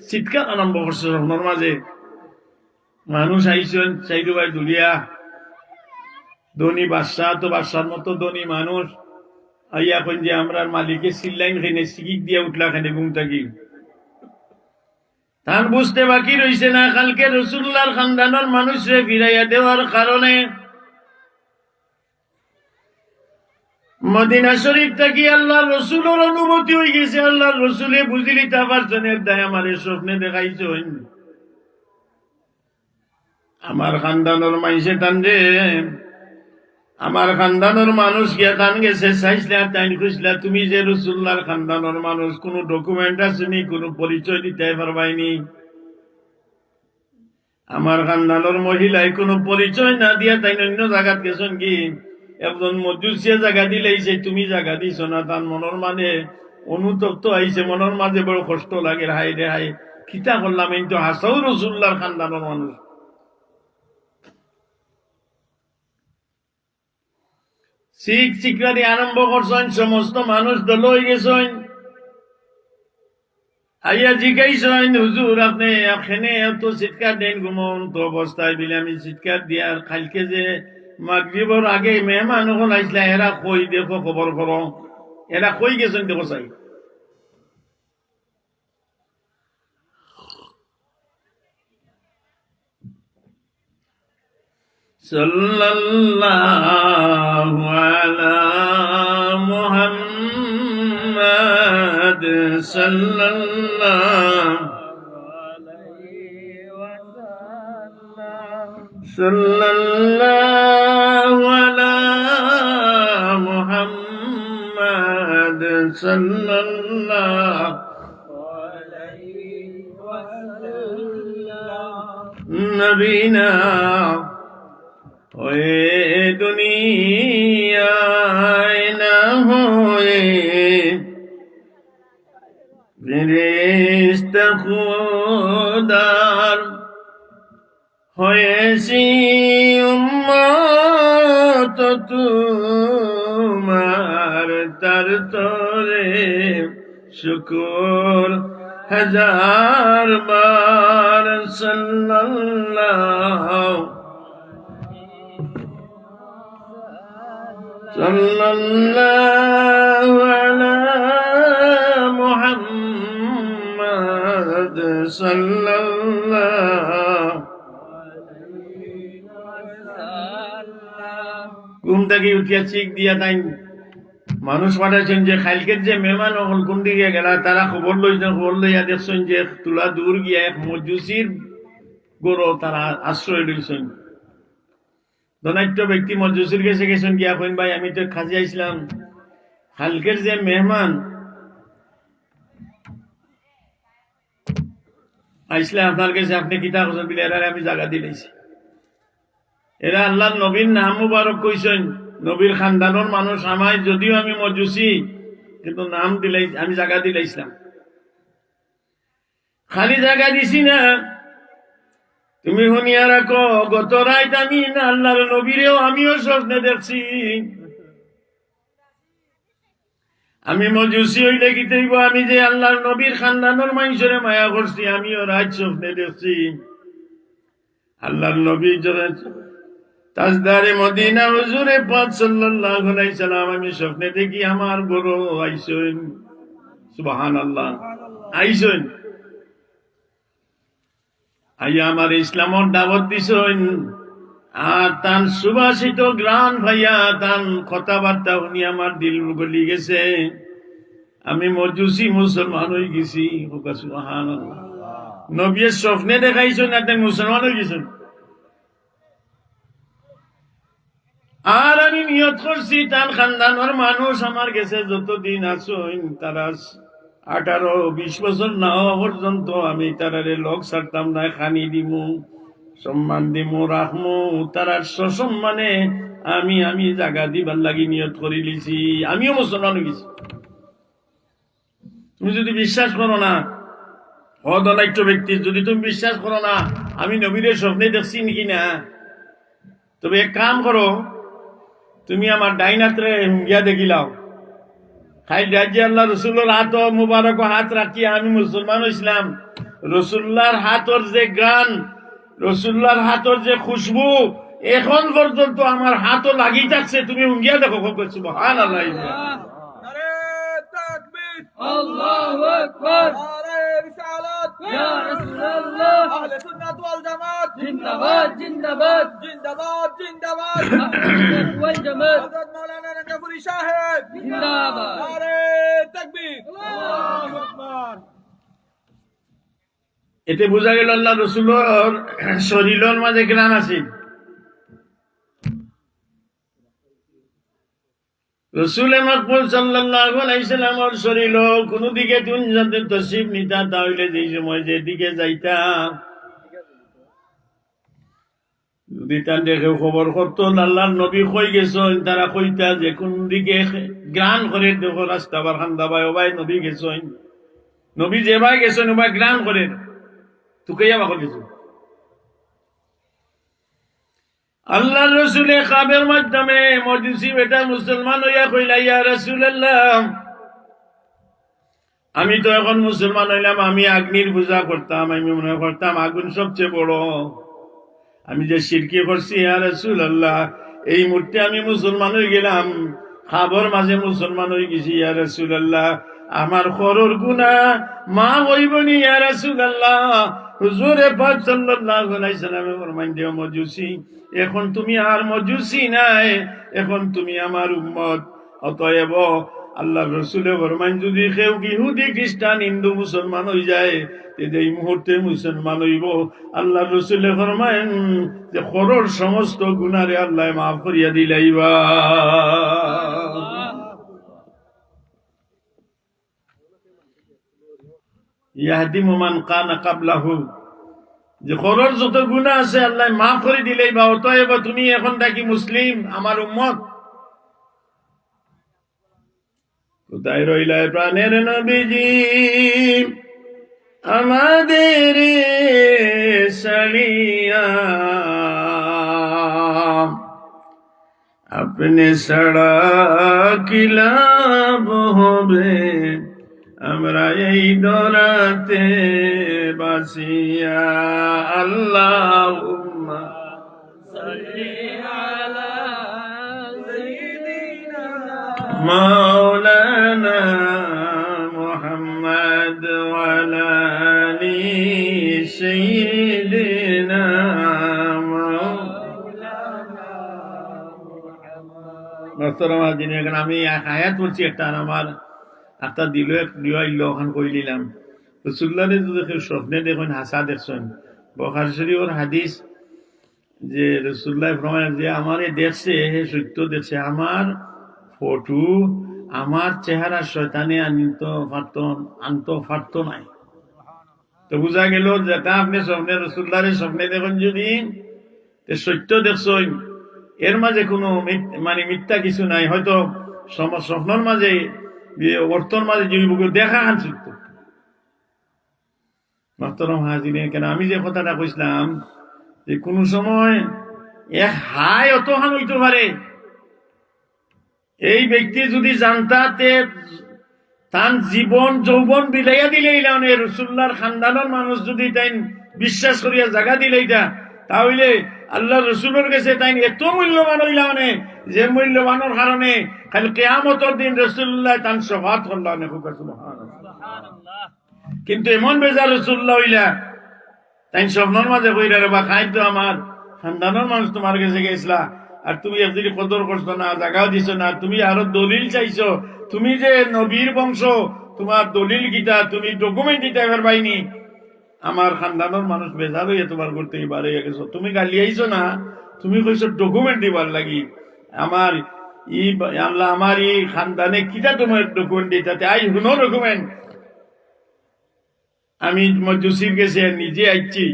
চিৎকার আরম্ভ করছে স্বপ্নর মাঝে। মানুষ আইসেন চাইরু ভাই দুলিয়া, ধনী বাদশাহ, তো বাদশার মতো ধনী মানুষ আইয়া কইন যে আমরা মালিকে চিল্লাইন খেনে সিকিক দিয়া উঠলা খানে ঘুম থাকি। তার বুঝতে বাকি রইছে না, কালকে রাসূলুল্লাহর খানদানের মানুষরে ফিরাইয়া দেওয়ার কারণে মদিনা শরীফ থেকে আল্লাহর রাসূলের অনুমতি হয়ে গেছে। আল্লাহর রাসূলে বুঝিলি তাবার জনের দায় আমার স্বপ্নে দেখাইছেন। আমার খানদানের মানুষে টান দে, আমার খানদানের মানুষ গিয়া টান গেছে, চাইছিলা তাই খুঁজলা, তুমি যে রাসূলুল্লাহর খানদানের মানুষ, কোন ডকুমেন্ট আছে নি, কোন পরিচয় দিতে পারবাইনি। আমার খানদানের মহিলাই কোন পরিচয় না দিয়া তাই অন্য জায়গাত গেছেন কি, একজন মজুসিয়া জায়গা দিলেইছে, তুমি জায়গা দিছ না। তার মনের মানে অনুতপ্ত আইছে, মনের মাঝে বড় কষ্ট লাগে, হাই রে হাই, খিতা করলাম, এই তো হাসাও রাসূলুল্লাহর খানদানের মানুষ। চিকরানি আরম্ভ করছেন, সমস্ত মানুষ দল হয়ে গেছেন, আইয়া জিজ্ঞাইছেন, হুজুর আপনি এখানে এত চিৎকার দেন ঘুমন তো অবস্থায়? বিলে আমি চিৎকার দিয়ার কালকে যে মাগরিবর আগে মেহমান হল আইসলা, এরা কই দেখো, খবর করো, এরা কই গেছেন দেখো চাই। সাল্লাল্লাহু আলা মুহাম্মাদ সাল্লাল্লাহু সাল্লাল্লাহু আলা মুহাম্মাদ সাল্লাল্লাহু নবীনা হয়ে দুনিয়ায় না হয়ে ফেরেশতা খোদার হয়েছি উম্মত তোমার, তার তরে শুকর হাজার বার সাল্লাল্লাহু আলা মুহাম্মাদ সাল্লাল্লাহু। ঘুম থেকে উঠিয়া চিক দিয়া তাই মানুষ পাঠাইছেন যে খাইলকের যে মেহমান হল কোন দিকে গেলা, তারা খবর লইয়া দেখছেন যে তুলা দূর গিয়া এক মজুসির গরো তারা আশ্রয় লইছেন। ধনাঢ্য ব্যক্তি মজুসির কাছে গেছেন গিয়া কইন, ভাই আমি তো খাজি আইছিলাম, খালকের যে মেহমান আইসলে আপনার কাছে আপনি কিতা করছেন বলে এরা আমি জায়গা দিলাইছি। এরা আল্লাহর নবীর নাম মুবারক কইছেন, নবীর খানদানোর মানুষ আমায়, যদিও আমি মজুসি কিন্তু নাম দিলাই, আমি জায়গা দিলাইছিলাম। খালি জায়গা দিছি না, তুমি শুনিয়া রাখো, গত রাত আমি না আল্লাহর নবীরেও আমিও স্বপ্নে দেখছি। আমি মজুসি হইলে কি তৈব, আমি যে আল্লাহর নবীর খানদানোর মানুষের মায়া করছি, আমিও রাত স্বপ্নে দেখছি। আল্লাহর নবী তাজদারে মদিনা হুজুরে পাক সাল্লাল্লাহু আলাইহি সাল্লাম আমি স্বপ্নে দেখি আমার বড় আইসেন, সুবহানাল্লাহ, আইসেন আইয়া আমার ইসলামর দাওয়াত দিছেন। আর তার সুবাসিত গ্রান ভাইয়া তার কথাবার্তা শুনি আমার দিল গলি গেছে, আমি মজুসি মুসলমান হয়ে গেছি। সুবহানাল্লাহ, নবীর স্বপ্নে দেখাইছেন না তাই মুসলমান হয়ে গেছেন। আর আমি নিয়ত করছি তার খানদানোর মানুষ আমার কাছে যতদিন আসুন, তারা 18-20 বছর না হওয়া পর্যন্ত আমি তারারে লোক ছাড়তাম না, খানি দিমু, সম্মান দিমু, রাখমু, তারার সসম্মানে আমি জায়গা দিবার লাগি নিয়ত করে লিছি। আমিও মুসলমান হয়ে গেছি। তুমি যদি বিশ্বাস করো না, অদলাইট ব্যক্তি, যদি তুমি বিশ্বাস করো না আমি নবীর স্বপ্নে দেখছি নাকি না, তবে এক কাম করো, তুমি আমার ডাইনাত্রে গিয়া দেখিলাও, খাই রাজ্যে আল্লাহ রসুল্লার হাত মুবারক হাত রাখিয়া আমি মুসলমান হইছিলাম। রসুল্লার হাতর যে গান, রসুল্লার হাতর যে খুশবু এখন পর্যন্ত আমার হাতও লাগি থাকছে। তুমি উঙ্গিয়া দেখো, সুবহানাল্লাহ। আল্লাহু আকবার, নারে রিসালাত ইয়া রাসূলুল্লাহ, আহলে সুন্নাত ওয়াল জামাত জিন্দাবাদ জিন্দাবাদ জিন্দাবাদ জিন্দাবাদ, ওয়াল জামাত হযরত মাওলানা রঙ্গাপুরী সাহেব জিন্দাবাদ, নারে তাকবীর, আল্লাহু আকবার। এতে বোঝা গেল আল্লাহ রসুলের শরীরের মাঝে গ্রান আছে। রসুল মকবুল সাল্লাল্লাহু আলাইহি সাল্লামের শরীর কোন দিকে তুমি যদি তশরিফ নিতা, তাহলে যে সময় যেদিকে যাইতা যদি তার দেখে খবর করতো আল্লাহর নবী কই গেছেন, তারা কইতা যে কোন দিকে গ্রান করে দেখো রাস্তা বার খান্দা ভাই, ও ভাই নবী গেছেন, নবী যে ভাই গেছেন ও ভাই গ্রান করে তোকে বাকর গেছ। আল্লাহ রসুলে খাবের মাধ্যমে মজুসি বেটা মুসলমান হইয়া কইলা, ইয়া রাসূলুল্লাহ, আমি তো এখন মুসলমান হইলাম, আমি আগ্নির পূজা করতাম, আমি মনে করতাম আগুন সবচেয়ে বড়, আমি যে শিরকি করছি, ইয়া রাসূলুল্লাহ, এই মুহূর্তে আমি মুসলমান হয়ে গেলাম, খাবার মাঝে মুসলমান হয়ে গেছি, ইয়া রাসূলুল্লাহ, আমার খরর গুনাহ মা হইবনি, ইয়া রাসূলুল্লাহ। হুজুরে পাক সাল্লাল্লাহু আলাইহি সাল্লামে ফরমান দিও, মজুসি এখন তুমি আর মজুসি নাই, এখন তুমি আমার উম্মত, অতএব আল্লাহ রসুলে ফরমাইন যদি কেউ ইহুদি খ্রিস্টান হিন্দু মুসলমান হয়ে যায় এই মুহূর্তে মুসলমান হইব। আল্লাহ রসুলে ফরমাইন যে খরর সমস্ত গুনারে আল্লাহ মাফ করিয়া দিলাইবা। ইয়াহদিমু মান কানা কাবলাহু, যে খরর যত গুনাহ আছে আল্লাহ মাফ করে দিলেই বা। অতএব তুমি এখন থাকি মুসলিম, আমার উম্মত। কোথায় রইলায় প্রাণের নবীজি আমাদের সাড়িয়া, আপনি সাড়া কি লাভ হবে আমরা এই দরাতে বাসিয়া। আল্লাহুম্মা সাল্লি আলা সাইয়্যিদিনা মাওলানা মুহাম্মদ ওয়া আলা আলি সাইয়্যিদিনা মাওলানা মুহাম্মদ। আমি এক আয়াত বলছি, একটা আমার একটা দিল ওখান কইলিলাম। রাসূলুল্লাহরে যদি কেউ স্বপ্নে দেখেন হাসা দেখছেন, বুখারী শরীফের হাদিস যে রাসূলুল্লাহ ফরমায় যে আমারে দেখছে হে সত্য দেখছে, আমার ফটো আমার চেহারা শয়তানে আনতো পারতো নাই। তো বুঝা গেল যেটা আপনি স্বপ্নে রাসূলুল্লাহরে স্বপ্নে দেখেন যদি সত্য দেখছেন, এর মাঝে কোনো মানে মিথ্যা কিছু নাই। হয়তো স্বপ্নের মাঝে অর্থর মাঝে যদি দেখা আনছিল। মাহতারাম হাজিরিন, কেন আমি যে কথাটা কইছিলাম যে কোন সময় এক হাই অতহান হইতে পারে। এই ব্যক্তি যদি জানতাতে তার জীবন যৌবন বিলাইয়া দিলেই রাসূলুল্লাহর খানদানের মানুষ যদি তাই বিশ্বাস করিয়া জায়গা দিলেইটা, তাহলে আল্লাহ রসুলের কাছে তাই এত মূল্যবান হইলা যে মূল্যবানের কারণে খালি কিয়ামতের দিন রাসূলুল্লাহ তার শফাত করলেন। কিন্তু এমন বেজার রাসূলুল্লাহ হইলা তাই স্বপ্নের মাঝে কইরা রে বা খাইতো আমার খানদানের মানুষ তোমার কাছে গেছিলা, আর তুমি একদিন কদর করছো না, জায়গাও দিছ না, তুমি আরো দলিল চাইছো। তুমি যে নবীর বংশ, তোমার দলিল গীতা তুমি ডকুমেন্ট দিতে পারবাইনি। আমার খানদানের মানুষ বেজার হইয়া তোমার করতে বাড়ে গেছো, তুমি গালি আইছো না, তুমি কইছো ডকুমেন্ট দিবার লাগি। আমার আল্লাহ আমার এই খানদানে কিটা তোমার ডকুমেন্ট দিতে আই হুনো ডকুমেন্ট। আমি মজুসির গেছে নিজে আইছি,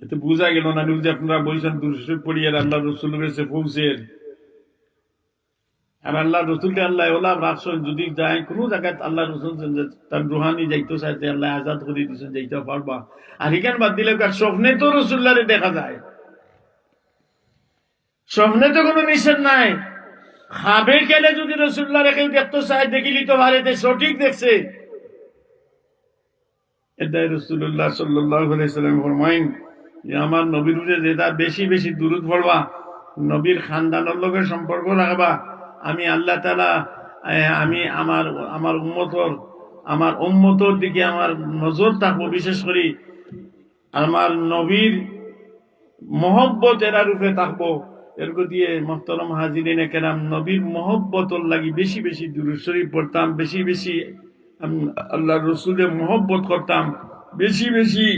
এতে বুঝা গেল না যে আপনারা বলছেন দুরূদ পড়িয়ে আল্লাহ রসুল গেছে পৌঁছের। আর আল্লাহ রসুলকে আল্লাহ ওলা রাখছেন, যদি যায় কোনো জায়গায় আল্লাহ রসুল তার রুহানি যাইতে চাইতে আল্লাহ আজাদ করে দিচ্ছেন, যাইতে পারবা। আর এখান বাদ দিলে স্বপ্নে তো রসুল্লাহরে দেখা যায়, স্বপ্নে তো কোনো নিষেধ নাই। খাবে গেলে যদি রসুল্লাহরে কেউ দেখতে চায়, দেখিলি তো ভারতে সঠিক দেখছে। এটাই রাসূলুল্লাহ সাল্লাল্লাহু আলাইহি সাল্লাম ফরমাইন যে আমার নবীর উপরে যেটা বেশি বেশি দুরূদ পড়বা, নবীর খানদানের লোকের সম্পর্ক রাখবা, আমি আল্লাহ তাআলা আমি আমার উম্মতর দিকে আমার নজর থাকবো। বিশেষ করে আমার নবীর মহব্বত এরা রূপে থাকবো। এর দিয়ে মুহতারাম হাজিরিনে কেরাম, নবীর মহব্বতর লাগি বেশি বেশি দুরূদ শরীফ পড়তাম, বেশি বেশি আল্লাহ রসুলের মহব্বত করতাম, বেশি বেশি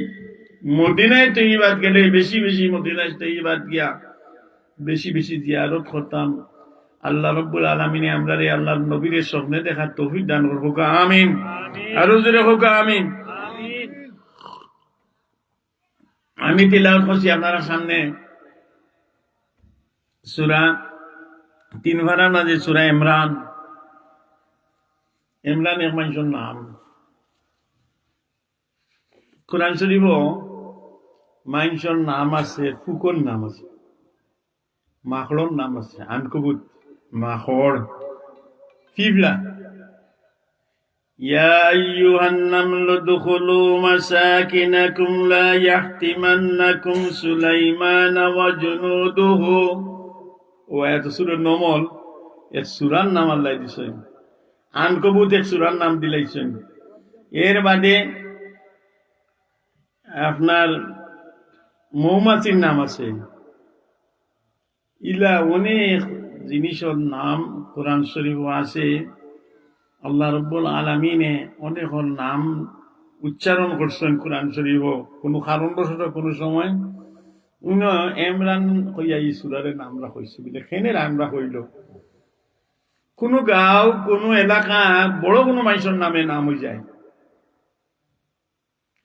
মদিনায় তৈবাদ গেলে বেশি বেশি মদিনায় তৈবাদ গিয়া বেশি বেশি জিয়ারত করতাম। আল্লাহ রব্বুল আলামিনে আমরা রে আল্লাহর নবীর স্বপ্নে দেখার তৌফিক দান করুক, আমিন। আরো জোরে হোক আমিন। আমি তিলাওয়াত করছি আপনারা সামনে সূরা 3 পারার মাঝে সূরা ইমরান। ইমরান এক মানুষের নাম। কোরআন শরীফ মানুষের নাম আছে, ফুকর নাম আছে, মাখড়র নাম আছে, আনকবুত, মাখড়, পিঁপড়া। ইয়া আইয়ুহান নামলু দুখুলু মাসাকিনাকুম লা ইয়াহতিমান্নাকুম সুলাইমান ওয়া জুনুদুহু। ও এত সূরা নমল, এর সূরার নাম আল্লাহ দিছেন। আনকবুত এক সূরার নাম দিলাইছেন। এর বাদে আপনার মৌমাছির নাম আছে। ইলা অনেক জিনিসের নাম কোরআন শরীফ আছে। আল্লাহ রব্বুল আলামিনে অনেক নাম উচ্চারণ করছেন কোরআন শরীফ, কোনো কারণবশত কোনো সময় এমরান হইয়া এই সুরারের নাম রাখছে বলে খেনের আমরা হইল কোনো গাঁও কোনো এলাকা বড় কোনো মানুষের নামে নাম হয়ে যায়।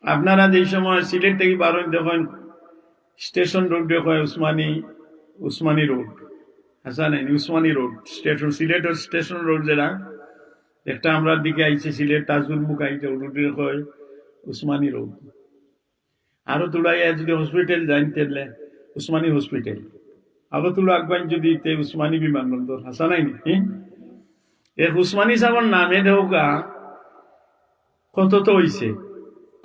আপনারা যে সময় সিলেট থেকে বারো দেখেন স্টেশন রোড দেখেন উসমানী রোড, আচ্ছা নাই উসমানী রোড স্টেশন, সিলেটের স্টেশন রোড যেটা একটা আমরা দিকে আইছে সিলেট তাজুল মুখ আইছে রোডের কয় উসমানী রোড। আরো তুলাইয়া যদি হসপিটাল যাই তেলে উসমানী হসপিটাল, আরো তুলো আগবাইন যদি উসমানী বিমানবন্দর, হাসা নাই নাকি এর উসমানী সাহর নামে দেওকা কত তো হইছে।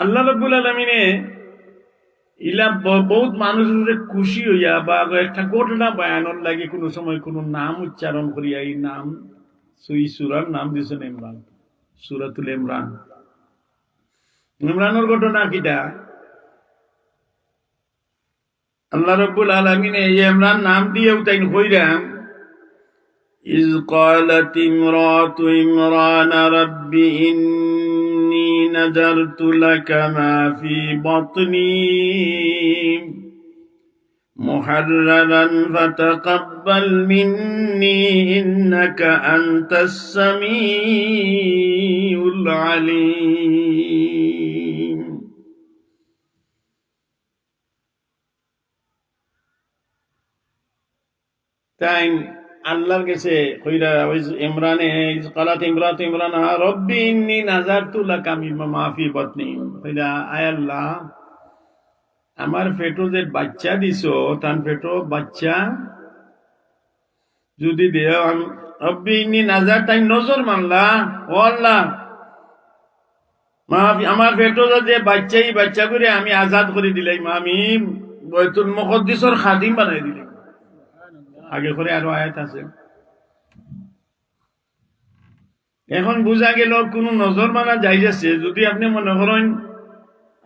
আল্লাহ রাব্বুল আলামিনে ইলা বহুত মানুষের খুশি হইয়া বা একটা ঘটনা বয়ানোর লাগে কোনো সময় কোনো নাম উচ্চারণ করিয়া এই নাম সুই সুরার নাম দিয়েছেন ইমরান, সুরাতুল ইমরান। ইমরানের ঘটনা কিটা আল্লাহ রাব্বুল আলামিন এই ইমরান নাম দিয়েও তাই কইরাম ইজ ক্বালাত ইমরাতু ইমরান রাব্বি ইন্নী নাযারতু লাকা মা ফি বাতনি মুহাররারান ফাতাকাব্বাল মিন্নী ইন্নাকা আনতাস সামিউল আলীম। তাই আল্লাহর কাছে কইরা ইমরানে ক্বালাত ইমরাতু ইমরান রব্বি ইন্নী নাযারতু লাকা মা ফি বাতনি, কইরা আয় আল্লাহ আমার পেটো যে বাচ্চা দিছো তার পেটো বাচ্চা যদি দেও, রব্বি ইন্নী নাযার তাই নজর মানলা ও আল্লাহ আমার পেটো যে বাচ্চাই বাচ্চা করে আমি আজাদ করে দিলাম, আমি বাইতুল মুকদ্দিসের খাদিম বানাই দিলাম। আগে করে আরো আয়াত আছে। এখন বুঝা গেল কোন নজর মানা যাই যাচ্ছে যদি আপনি মনে করেন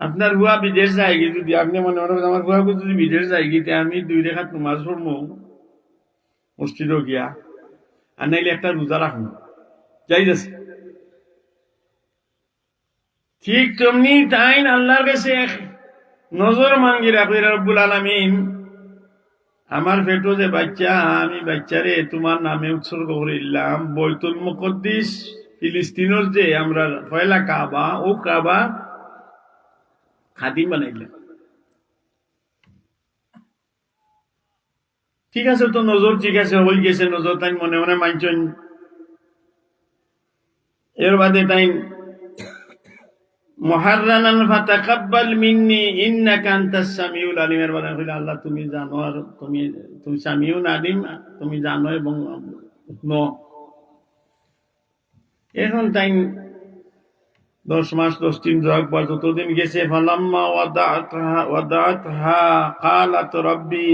আপনার হুয়া বিদেশ যায়গি, যদি আপনি মনে করেন আমার হুয়া যদি বিদেশ যায়গি আমি 2 রেখাত নামাজ পড়বো মসজিদও গিয়া, আর নাইলে একটা রোজা রাখবো যাই যাচ্ছে। ঠিক তেমনি তাই আল্লাহর কাছে নজর মাঙ্গি রাখি রব্বুল আলামিন আমার পেটো যে বাচ্চা আমি বাচ্চারে তোমার নামে উৎসর্গ করিলাম, বাইতুল মুকদ্দিস ফিলিস্তিনের যে আমরা পয়লা কাবা ও কাবা খাদিম বানাইলাম। ঠিক আছে তো নজর ঠিক আছে হয়ে গেছে নজর, তাই মনে মনে মানছেন। এর বাদে তাই মুহাররানান ফাতাকাব্বাল মিন্নী ইন্নাকা আনতাস সামিউল আলিম, এর বাদে কইলা আল্লাহ তুমি জানো আর তুমি সামিউন আলিম, তুমি জানো এবং এখন তাই 10 মাস 10 দিন যাক বা যতদিন গেছে ফালাম্মা ওয়াদাআতহা ক্বালাত রব্বি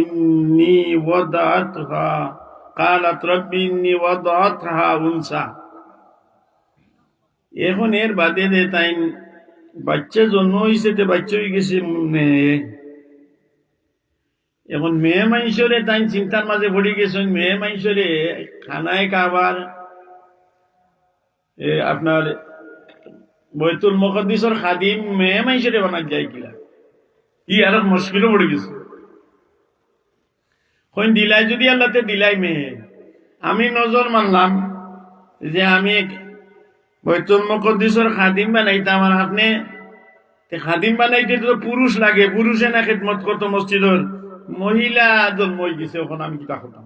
ইন্নী ওয়াদাআতহা উনসা। এখন এর বাদে যে তাই বাচ্চা জন্ম হয়েছে বাচ্চা হয়ে গেছে মেয়ে। এখন মেয়ে মানুষরে তাই চিন্তার মাঝে পড়ে গেছেন, মেয়ে মানুষরে খানায় খাবার আপনার বাইতুল মুকদ্দিসের খাদিম মেয়ে মানুষরে বানাই যায় কিলা, ই আর মুশকিলও পড়ে গেছে। কইন দিলাই যদি আল্লাহতে দিলাই মেয়ে, আমি নজর মানলাম যে আমি বাইতুল মুকদ্দিসের খাদিম বানাইতাম, আর আপনি খাদিম বানাইতে তো পুরুষ লাগে, পুরুষে না খেদমত করতো মসজিদের, মহিলা জন্ম হয়ে গেছে, ওখান আমি কি করতাম?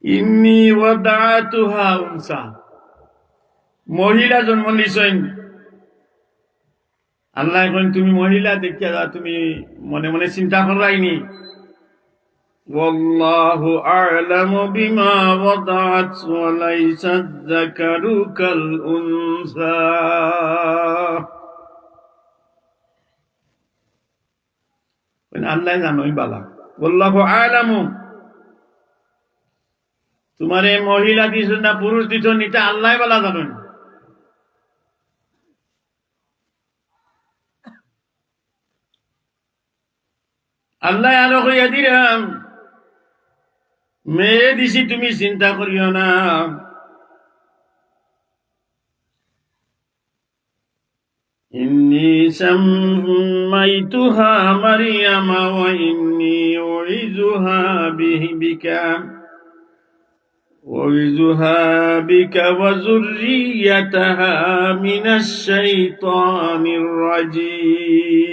ইন্নী ওয়াদাতুহা উনসা, মহিলা জন্ম নিছেন। আল্লাহ এখন তুমি মহিলা দেখিয়া তুমি মনে মনে চিন্তা করাইনি। ওয়াল্লাহু আ'লামু বিমা ওয়াদাআত ওয়া লাইসা যাকারু কাল উনসা। আল্লাহ জানোই বালা, ওয়াল্লাহু আ'লামু, তোমারে মহিলা দিছ না পুরুষ দিছ নিতে আল্লাহ বালা জানেন। আল্লাহ আরো কইয়া দিলাম মেয়ে দিছি তুমি চিন্তা করিও না ইন্নী সাম্মাইতুহা মারইয়ামা ওয়া ইন্নী উইযুহা বিকা وذريتها من الشيطان الرجيم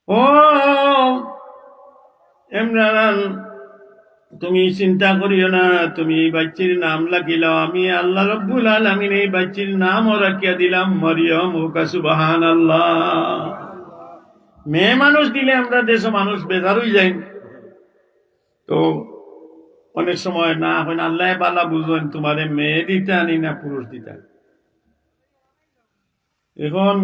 ও ইমরান তুমি চিন্তা করিও না তুমি এই বাচ্চার নাম লাগিলাও আমি আল্লাহ রাব্বুল আলামিন এই বাচ্চার নামও রাখিয়া দিলাম মরিয়ম ওকা সুবহানাল্লাহ মেয়ে মানুষ দিলে আমরা দেশ মানুষ বেজার হয়ে যাই তো অনেক সময় না হয় না আল্লাহ বালা বুঝবেন তোমারে মেয়ে দিতে আনি না পুরুষ দিতে এখন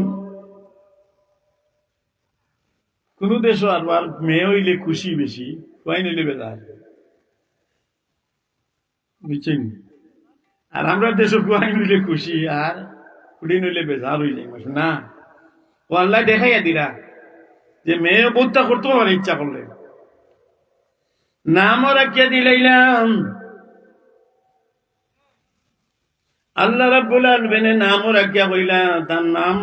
কোন দেশ আর মেয়ে হইলে খুশি বেশি কয় নিলে বেজার বুঝছেন আর আমরা দেশ কুয়াই নিলে খুশি আর কুড়ি নিলে বেজার হয়ে যাই না ও আল্লাহ দেখাইয়া দিরা যে মেয়ে বোধটা করতে পারে ইচ্ছা করলে নামও রাখিয়া দিলাইলাম আল্লাহ রাব্বুল আলামিন নামও রাখিয়া কইলা তার নাম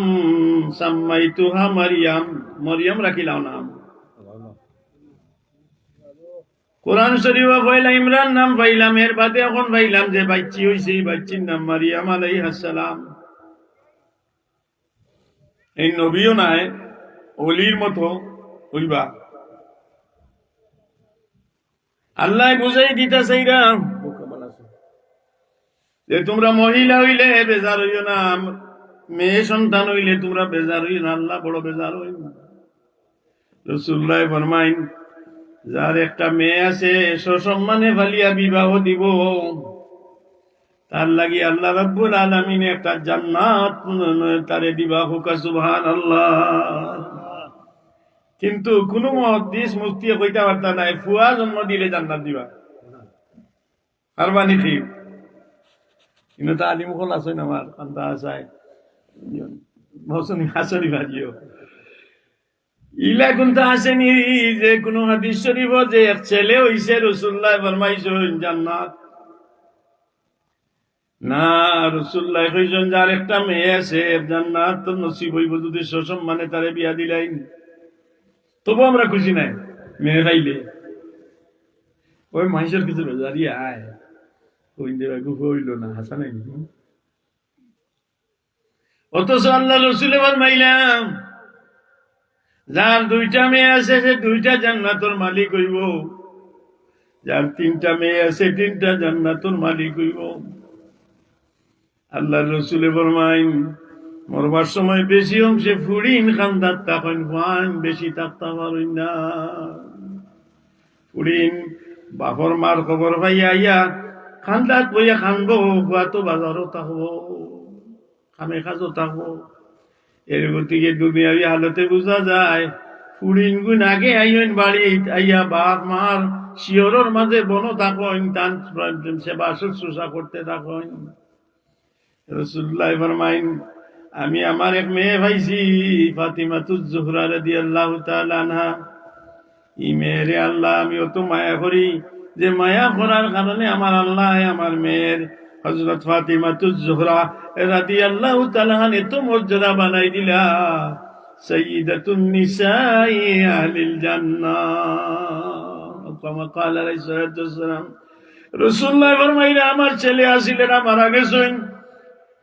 সাম্মাইতুহা মারইয়াম মরিয়ম রাখিলাও নাম কোরআন শরীফ কইলা ইমরান নাম পাইলাম এর বাদে এখন পাইলাম যে বাচ্চি হইছে এই বাচ্চির নাম মারিয়াম আলাইহিস সালাম এই নবীও নাই ওলির মতো হইবা আল্লাহ বুঝাই দিতেছে যে তোমরা মহিলা হইলে বেজার হইও না মেয়ে সন্তান হইলে তোমরা বেজার হইও না আল্লাহ বড় বেজার হইব রাসূলুল্লাহ ফরমাইন যার একটা মেয়ে আছে সসম্মানে ফালিয়া বিবাহ দিব তার লাগি আল্লাহ রাব্বুল আলামিন একটা জান্নাত তারে দিবা হুকা সুবহানাল্লাহ কিন্তু কোন মুহাদ্দিস মুফতি কইতা পারতা নাই ফুয়া জন্ম দিলে জান্নাত দিবা আর বানি ঠিক ইনো তা আলিম হল আছে না আমার কান্দা আছে মৌসুমি হাসনি ভাজিও ইলা কোনটা আসেনি যে কোন হাদিস শরীফ যে এক ছেলে হইছে রাসূলুল্লাহ ফরমাইছেন জান্নাত না রাসূলুল্লাহ কইছেন যার একটা মেয়ে আছে জান্নাত তো নসিব হইব যদি সসম্মানে তারে বিয়া দিলাইন তবু আমরা খুশি নাই মেয়ে খাইলে ওই মানুষের কিছু বেজারি আয় ওই দেবাগু হইল না হাসা নাই অথচ আল্লাহ রসুল ফরমাইলাম যার দুইটা মেয়ে আছে সে দুইটা জান্নাতের মালিক হইব যার তিনটা মেয়ে আছে তিনটা জান্নাতের মালিক হইব আল্লাহ রসুল ফরমাইন মরবার সময় বেশি অংশে ফুড়িন খান্দার তখন ফান বেশি থাকতে পারেন না ফুড়িন বাপর মার খবর পাইয়া ইয়া খান্দাত বইয়া খানবো তো বাজারও থাকবো খামে খাজও থাকবো এর গতিকে দুনিয়াবি হালতে বোঝা যায় ফুড়িন গুণ আগে আইন বাড়ি আইয়া বাপ মার শিয়রের মাঝে বনো থাকেন তান সেবা শুশ্রূষা করতে থাকেন রাসূলুল্লাহ ফরমাইন আমি আমার এক মেয়ে পাইছি ফাতিমাতুজ জোহরা রাদিয়াল্লাহু তাআলা আনহা এই মেয়েরে আল্লাহ আমি অত মায়া করি যে মায়া করার কারণে আমার আল্লাহ আমার মেয়ের হযরত ফাতিমাতুজ জোহরা রাদিয়াল্লাহু তাআলা এত মর্যাদা বানাই দিলা সাইয়্যিদাতুন নিসাই আহলিল জান্নাহ কামা ক্বাল আলাইহিস সালাতু ওয়াসসালাম রাসূলুল্লাহ ফরমাইলেন আমার ছেলে আসিলেন আমার আগে শুন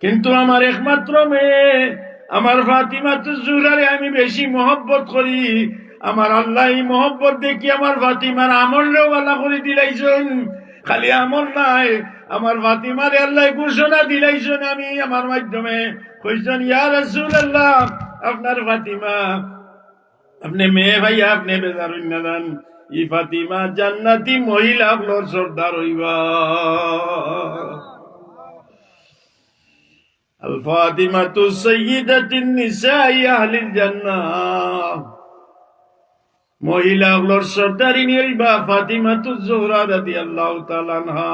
কিন্তু আমার একমাত্র মেয়ে আমার ফাতিমাতুজ জোহরারে আমি বেশি মহব্বত করি আমার আল্লাহ এই মহব্বত দেখি আমার ফাতিমার আমলেও আল্লাহ করে দিলাইছেন খালি আমল নাই আমার ফাতিমারে আল্লাহ ঘোষণা দিলাইছেন আমি আমার মাধ্যমে কইছেন ইয়া রাসূলুল্লাহ আপনার ফাতিমা আপনি মেয়ে ভাইয়া আপনি বেজার হইনা যান ই ফাতিমা জান্নাতি মহিলা হলোর সর্দার হইবা আল ফাতিমাতু সাইয়্যিদাতুন নিসাই আহলিল জান্নাহ মহিলা হলোর সর্দারিনী হইবা ফাতিমাতুজ জোহরা রাদিয়াল্লাহু তাআলা আনহা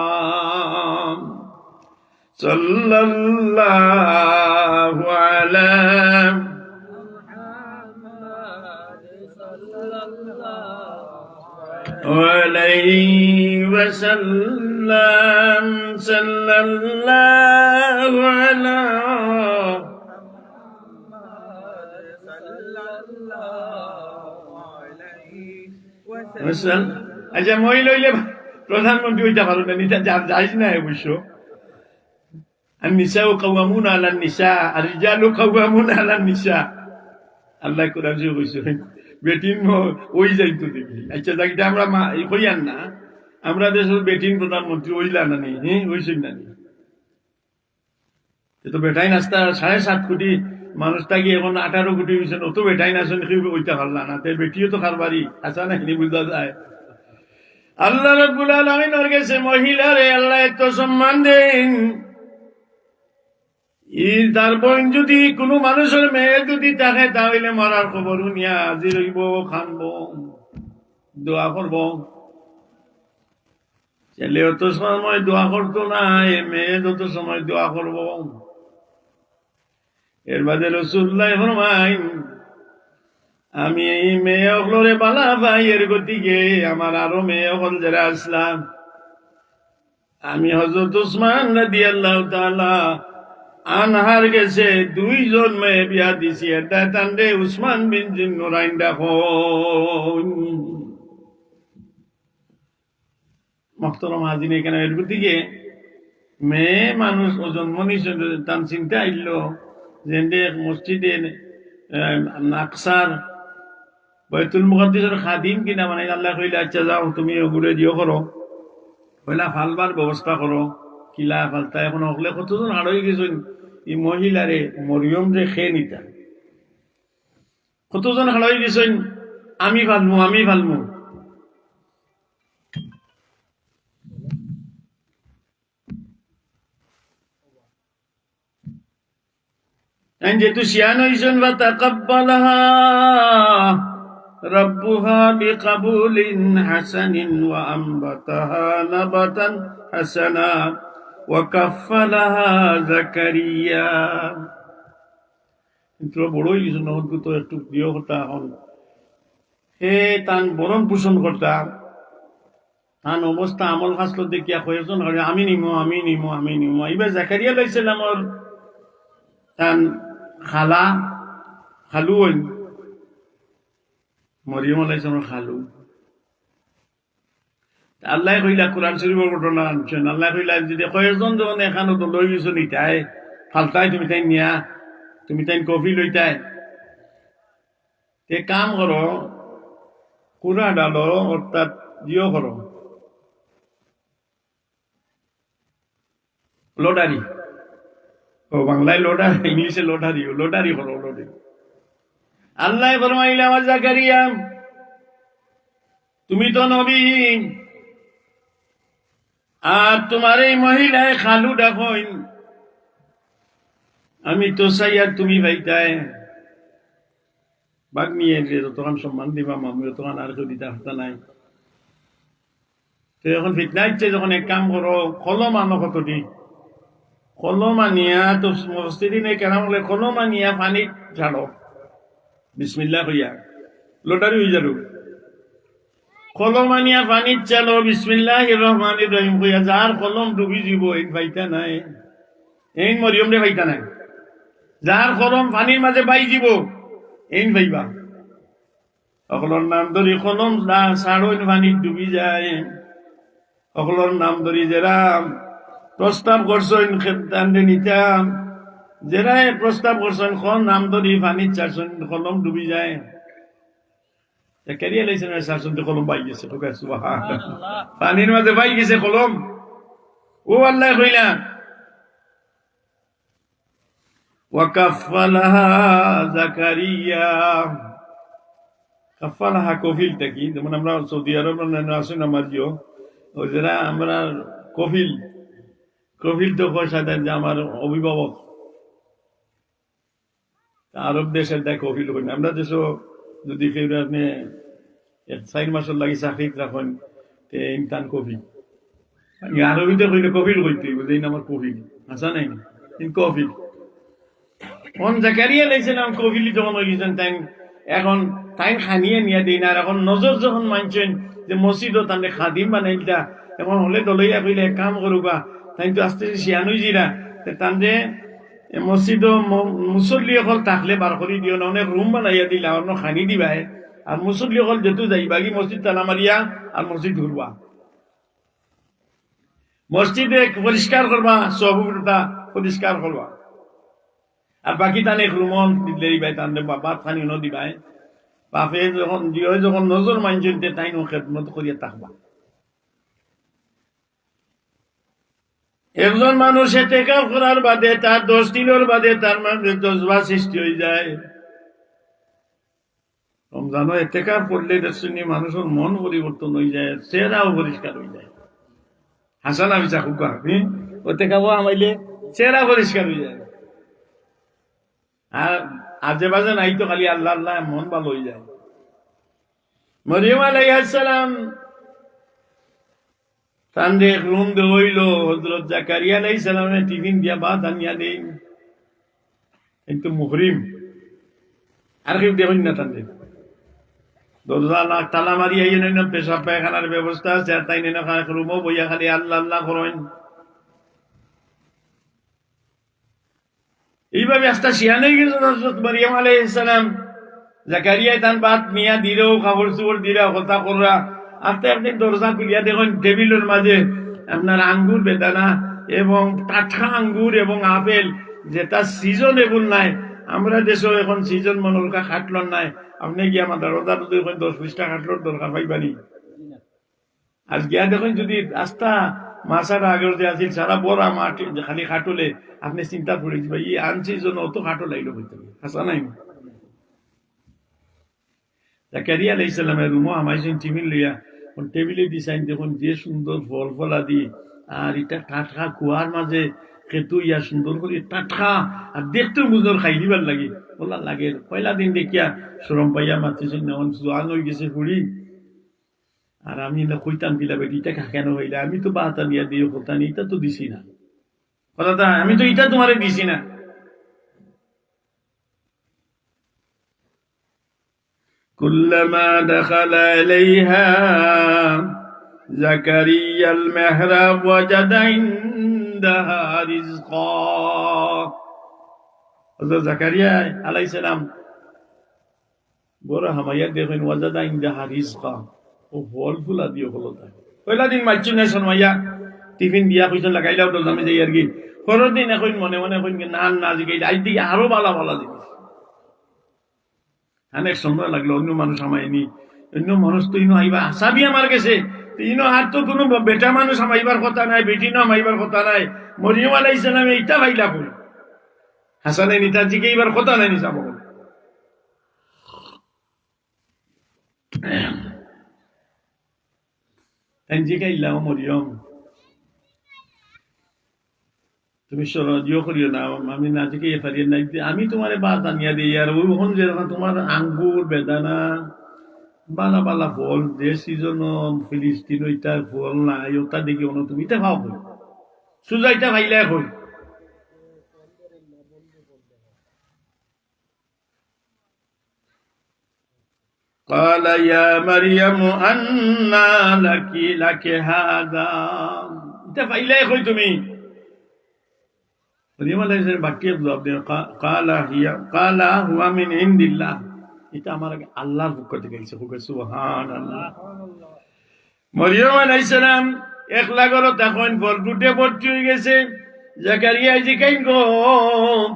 সাল্লাল্লাহু আলা عليه وسلم صلى الله على وسلم আচ্ছা মই লইলে প্রধানমন্ত্রী হইতে পারো না নিতা যাইস না অবশ্য النساء قوامون على النساء الرجال قوامون على النساء আল্লাহ কোরআন যে কইছে বেটিন ওই যাইতো দেখি আচ্ছা যাইটা আমরা কইয়ান না আমরা দেশের বেটিন প্রধানমন্ত্রী ওইলা না নি হ্যাঁ ওইসই না নি তো বেটাই নাস্তা 7.5 কোটি মানুষটা কি এখন 18 কোটি হয়েছে অত বেটাই নাচন ওইটা পারলা না তাই বেটিও তো খারবারি আচ্ছা না কি বুঝা যায় আল্লাহ রাব্বুল আলামিন ওর কাছে মহিলারে আল্লাহ এত সম্মান দেন তার বোন যদি কোনো মানুষের মেয়ে যদি থাকে তাহলে মরার খবর শুনিয়া আজি রইব খানব দোয়া করব ছেলে অত সময় দোয়া করতো না মেয়ে যত সময় দোয়া করব এর বাদে রাসূলুল্লাহ ফরমাইন আমি এই মেয়ে অগলরে বালা ভাই এর গতিকে আমার আরো মেয়ে হল যারা আসলাম আমি হযরত উসমান রাদিয়াল্লাহু তাআলা আনহার গেছে 2 জন মেয়ে বিয়া দিছি এটা তান্ডে উসমান বিন জিন্নুরাইন দেখো মহতরম হাজির এখানে এর দিকে মেয়ে মানুষ জন্ম নিছে তার চিন্তা আইল যে মসজিদে নাকসার বাইতুল মুকাদ্দাসের খাদিম কিনা মানে আল্লাহ কইলে আচ্ছা যাও তুমি ওগুলো দিও করো পয়লা ফালবার ব্যবস্থা করো কিলা ফালতা এখন হলে কতজন হাড়ই গেছেন এই মহিলারে মরিয়ম রে খেয়ে নিতা কতজন হাড়ই গেছেন আমি ফালমু যেহেতু শিয়ান হইছেন বা তাকাব্বালাহা ربها بقبول حسن وأنبتها نبتا حسنا وكفلها زكريا কিন্তু বড়ই কিছু নহত তো একটু প্রিয় কথা হল হে তান বরণ পোষণ করতা তান অবস্থা আমল খাসলো দেখিয়া কয়েকজন আমি নিমো এবার জাকারিয়া লাইছিল আমার তান খালু হইন মরিয়ম আলাইহিস সালাম খালু আল্লাহ কইলা কোরআন শরীফের ঘটনা আনছেন আল্লাহ কইলা যদি কয়েকজন যখন এখানে তো লই গেছো নিতাই ফালতাই তুমি তাই নিয়া তুমি তাই কফি লইতাই তে কাম করো কুড়া ডালো অর্থাৎ জিও করো লোডারি ও বাংলায় লোডারি ইংলিশে লোডারি করো আল্লাহ ফরমাইলে আমার জাকারিয়া তুমি তো নবী আর তোমার এই মহিলায় খালু ডাকইন আমি তো চাই আর তুমি ভাইতাই বাঘ নিয়ে যতক্ষণ সম্মান দিবা মামু যতক্ষণ আর কেউ দিতে হাতে নাই তো এখন ফিটনা ইচ্ছে যখন এক কাম করো কলম আনো কতটি কলম আনিয়া তো মস্তিদি নেই কেন বলে কলম আনিয়া পানি ছাড়ো বিসমিল্লাহ কইয়া লোটারি হয়ে যালো কলম আনিয়া পানি চালো বিসমিল্লাহির রহমানির রহিম কইয়া যার কলম ডুবি যাব এই ভাইতা নাই এই মরিয়ম রে ভাইতা নাই যার কলম পানির মাঝে বাই যাব এই ভাইবা সকলের নাম ধরি কলম ছাড়ো পানি ডুবি যায় সকলের নাম ধরি যারা প্রস্তাব করছেন খেতান্ডে নিতাম যারা প্রস্তাব করছেন কোন নাম ধরি পানি চারছেন কলম ডুবি যায় কেরিয়া লাইছেন চারছেন কলম পাই গেছে পানির মাঝে পাই গেছে কলম ও আল্লাহ কইলা ওয়াকাফালাহা জাকারিয়া কাফালাহা কফিলটা কি যেমন আমরা সৌদি আরব আসেন আমার জিও ওই যারা আমরা কফিল তো পয়সা দেন যে আমার অভিভাবক আরব দেশের দেয় কফিল হইন আমরা দেশও যদি কেউ আপনি 4 মাসের লাগি চাকরি রাখেন ইনতান কফি আরবিতে কইলে কফিল কইতে বুঝেই না আমার কফিল আসা নাই কফিল কোন জাকারিয়া লাইছিলাম কফিলি যখন হয়ে গেছেন তাই এখন তাই খানিয়ে নিয়ে দিই না আর এখন নজর যখন মানছেন যে মসজিদও তাহলে খাদিম বানাইলটা এখন হলে দলইয়া কইলে এক কাম করুকা তাই তো আস্তে আস্তে শিয়ানুই জিরা তাহলে মসজিদ মুসল্লি অকল থাকলে বার করে দিও না অনেক রুম বানাইয়া দিলা অন্য খানি দিবাই আর মুসল্লি অকল যেহেতু যাইবা কি মসজিদ তালা মারিয়া আর মসজিদ ঘুরবা মসজিদে পরিষ্কার করবা সবটা পরিষ্কার করবা আর বাকি তানে রুমন দিলে দিবাই তাহলে বাবা খানি ন দিবাই বাপে যখন জিও যখন নজর মানছেন তাই নো খেদমত করিয়া থাকবা একজন মানুষ এতেকার করার বাদে তার 10 দিনের বাদে তার মধ্যে জজবা সৃষ্টি হয়ে যায় রমজানও এতেকার করলে দেখছি মানুষের মন পরিবর্তন হয়ে যায় চেহারাও পরিষ্কার হয়ে যায় হাসানা বিচা খুকা এতেকাবো আমাইলে চেহারা পরিষ্কার হয়ে যায় আর আজে বাজে নাই তো খালি আল্লাহ আল্লাহ মন ভালো হয়ে যায় মরিয়ম আলাইহিস সালাম তান্ডে রুম দে হইল হযরত জাকারিয়া আলাইহিস সালামের টিফিন দিয়া ভাত আনিয়া দেই কিন্তু মুহরিম আর কেউ দেখুন না তান্ডে দরজা না তালা মারিয়া ইয়ে না পেশাব পায়খানার ব্যবস্থা আছে তাই না খালি রুমও বইয়া খালি আল্লাহ আল্লাহ করেন এইভাবে আস্তা শিয়ানে গেছে হযরত মারিয়াম আলাইহিস সালাম জাকারিয়া তান ভাত নিয়া দিলেও কাপড় চোপড় দিরা কথা করা আস্তে একদিন দরজা খুলিয়া দেখুন টেবিলের মাঝে আপনার আঙ্গুর বেদানা এবং টাটকা আঙ্গুর এবং আপেল যেটা সিজনেবল নাই আমরা দেশে এখন সিজন মনোরকা খাটলন নাই আপনি গিয়া আমার দরজা যদি 10-20টা খাটলোর দরকার পাইবানি আজ গিয়া দেখুন যদি রাস্তা মাসার আগের যে আছিল সারা বড় মাঠ খালি খাটলে আপনি চিন্তা করে দিবা ই আনসিজন অত খাটো লাইলো হইতে হাসা নাই জাকারিয়া আলাইহিস সালামের রুমও আমাইছেন টিফিন লইয়া টেবিলে দিছাইন দেখুন যে সুন্দর ফল ফলা দি আর এটা টাটকা কুয়ার মাঝে খেতু ইয়া সুন্দর করে টাটকা আর দেখতে মুজর খাই দিবার লাগে বলা লাগে পয়লা দিন দেখিয়া শরম পাইয়া মাতিছেন নন জোয়ান হয়ে গেছে ফুড়ি আর আমি না কইতাম দিলা বেটিটা কেন হইলে আমি তো বাতা নিয়ে দিও কথা নি এটা তো দিছি না কথা আমি তো এটা তোমারে দিছি না كلما دخل عليها زكريا المحراب وجد عندها رزقا حضرت زكريا عليه السلام بورا حمايت দেখেন وجد عندها رزقا ও ফল ফুলা দিও হলতা পয়লা দিন মাইচুন না শর্মাইয়া টিফিন দিয়া কইছেন লাগাইলাও তো আমি যাই আর কি পরের দিন এখন মনে মনে কইন না না জিগাই আই দি আরো বালা বালা দিন অনেক সময় লাগলো অন্য মানুষ আমায়নি অন্য মানুষ তো ইনো আইবা আসাবি আমার কাছে ইনো আর তো কোনো বেটা মানুষ আমাইবার কথা নাই বেটি না আমাইবার কথা নাই মরিয়ম আলাইহিস সালাম এইটা ভাইলা কই হাসানে নিতা জিকে এইবার কথা নাই নিসাব জিকে ইল্লা মরিয়ম তুমি সরজিও করিও না আমি না থেকে পারিয়ে নাই আমি তোমার বাত আনিয়া দিই আর ওই যে তোমার আঙ্গুর বেদানা বালা বালা ফল যে সিজন ফিলিস্তিন ওইটার ফল নাই ওটা দেখি অন্য তুমি এটা খাও কই সুজাইটা ভাইলে কই قال يا مريم أنى لك هذا এটা ভাইলে কই তুমি মরিয়ম আলাইহিস সালাম বাক্যে জবাব দেন قال هو من عند الله এটা আমার আল্লাহর পক্ষ থেকে এসেছে সুবহানাল্লাহ মরিয়ম আলাইহিস সালাম একলা গলো তখন ফল ফুটে ভর্তি হয়ে গেছে জাকারিয়া জি কাইন গো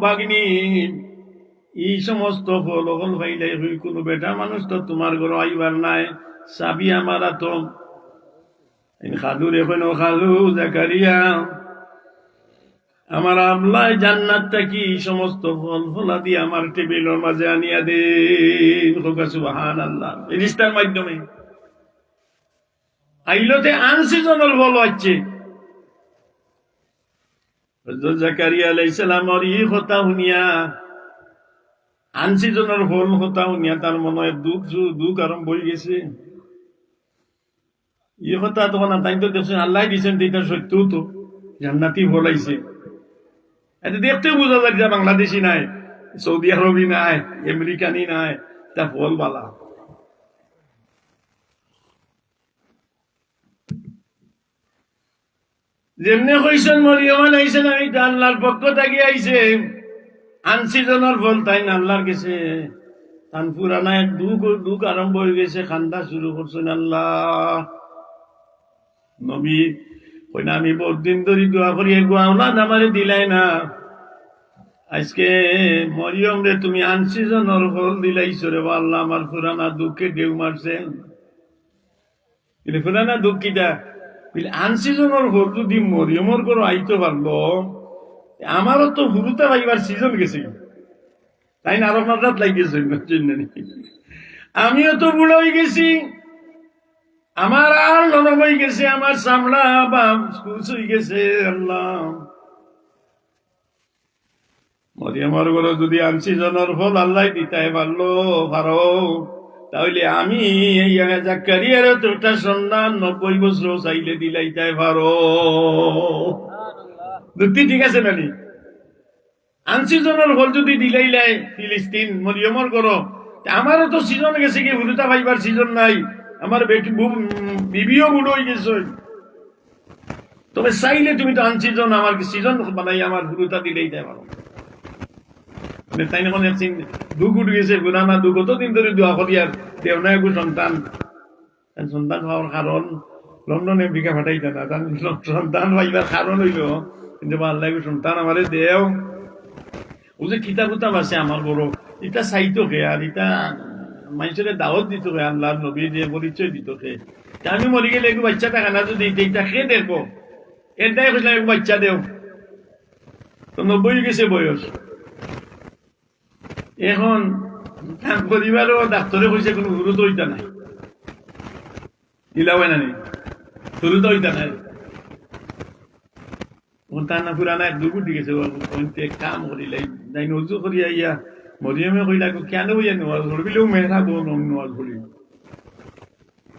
বাগনি এই সমস্ত ফল হল ভাইলাই হই কোনো বেটা মানুষ তো তোমার ঘর আইবার নাই সাবি আমার তো ইন খালু রেখো খালু জাকারিয়া আমার আল্লাহ জান্নাত থেকে সমস্ত ফল ফলা দিয়ে আমার টেবিলের মাঝে আনিয়া দেন সুবহানাল্লাহ ফেরেশতার মাধ্যমে আইলতে আনসিজনাল ফল হচ্ছে হযরত জাকারিয়া আলাইহিস সালাম আর এই কথা শুনিয়া আনসিজনাল ফল কথা শুনিয়া তার মনে দুঃখ আরম্ভ হয়ে গেছে এই কথা তখন তাই তো দেখছেন আল্লাহ দিচ্ছেন এটা সত্য তো জান্নাতি বলাইছে এটা দেখতে বোঝা যায় যে বাংলাদেশি নাই, সৌদি আরবি নাই, আমেরিকানি নাই, তা ফল বালা। যেমনি কইছেন মরিয়ম আলাইহিস সালাম এটা আল্লাহর পক্ষ থেকে আইছে, আনসিজনের ফল তাই না আল্লাহর গেছে। তান পুরানা এক দুঃখ আরম্ভ হয়ে গেছে, খান্দা শুরু করছেন আল্লাহ। নবী কই না আমি বহুত দিন ধরে দোয়া করি আওলাদ আমারে দিলাই না, আজকে মরিয়ম রে তুমি আনসিজনের ফল দিলাইছো রে আল্লাহ। আমার পুরানা দুঃখে ঢেউ মারছেন। পুরানা দুঃখ কিটা আনসিজনের ফল যদি মরিয়মর করে আইতে পারলো, আমারও তো হুরুতে ভাইবার সিজন গেছে, তাই না? আরো মাত্রাত লাগিয়েছে, আমিও তো বুড়ো হয়ে গেছি, আমার আর নরম হয়ে গেছে, আমার চামড়া বা কুচ হয়ে গেছে। আল্লাহ মরিয়মর ঘরে যদি আনসিজনের ফল আল্লাহ দিতে পারলো পারো, তাহলে আমি জাকারিয়ার তোটা সন্তান 90 বছর চাইলে দিলাইতে পারো। যুক্তি ঠিক আছে নানি? আনসিজনের ফল যদি দিলাইলাই ফিলিস্তিন মরিয়মর করো, আমারও তো সিজন গেছে, কি হুরুতা ভাইবার সিজন নাই, আমার বিবিও বুড়ো হয়ে গেছে। তবে চাইলে তুমি তো আনসিজন আমার সিজন বানাই আমার হুরুতা দিলেই দেয় পারো। তাই না? দুঃখ উঠে গেছে, গুনানা দুঃখ কতদিন ধরে দোয়া করি আর দেও না একটু সন্তান। সন্তান হওয়ার কারণ লন্ডন আমেরিকা ফাটাইতে না, সন্তান পাইবার কারণ হইল কিন্তু আল্লাহ সন্তান আমারে দেও। ও যে কিতাব উতাব আছে আমার বড়, এটা চাইতো কে আর এটা মানুষের দাওয়াত দিত কে, আল্লাহ নবী দিয়ে পরিচয় দিত কে। আমি মরি গেলে একটু বাচ্চা থাকা না, যদি এটা খেয়ে দেখবো এটাই কইলাম একটু বাচ্চা দেও। তো 90 গেছে বয়স। এখন পরিবারও ডাক্তারে কইছে কোনো গুরুত্ব হইতা নাই, ইলাও না নেই গুরুত্ব হইতা নাই। টানা পুরানা এক দুগুট গেছে, কাম করিলাই তাই নজু করিয়া ইয়া মরিয়মে কইলা কেন হইয়া নোয়াজ ধরবিলেও মেহরা দো নোয়াজ ধরি।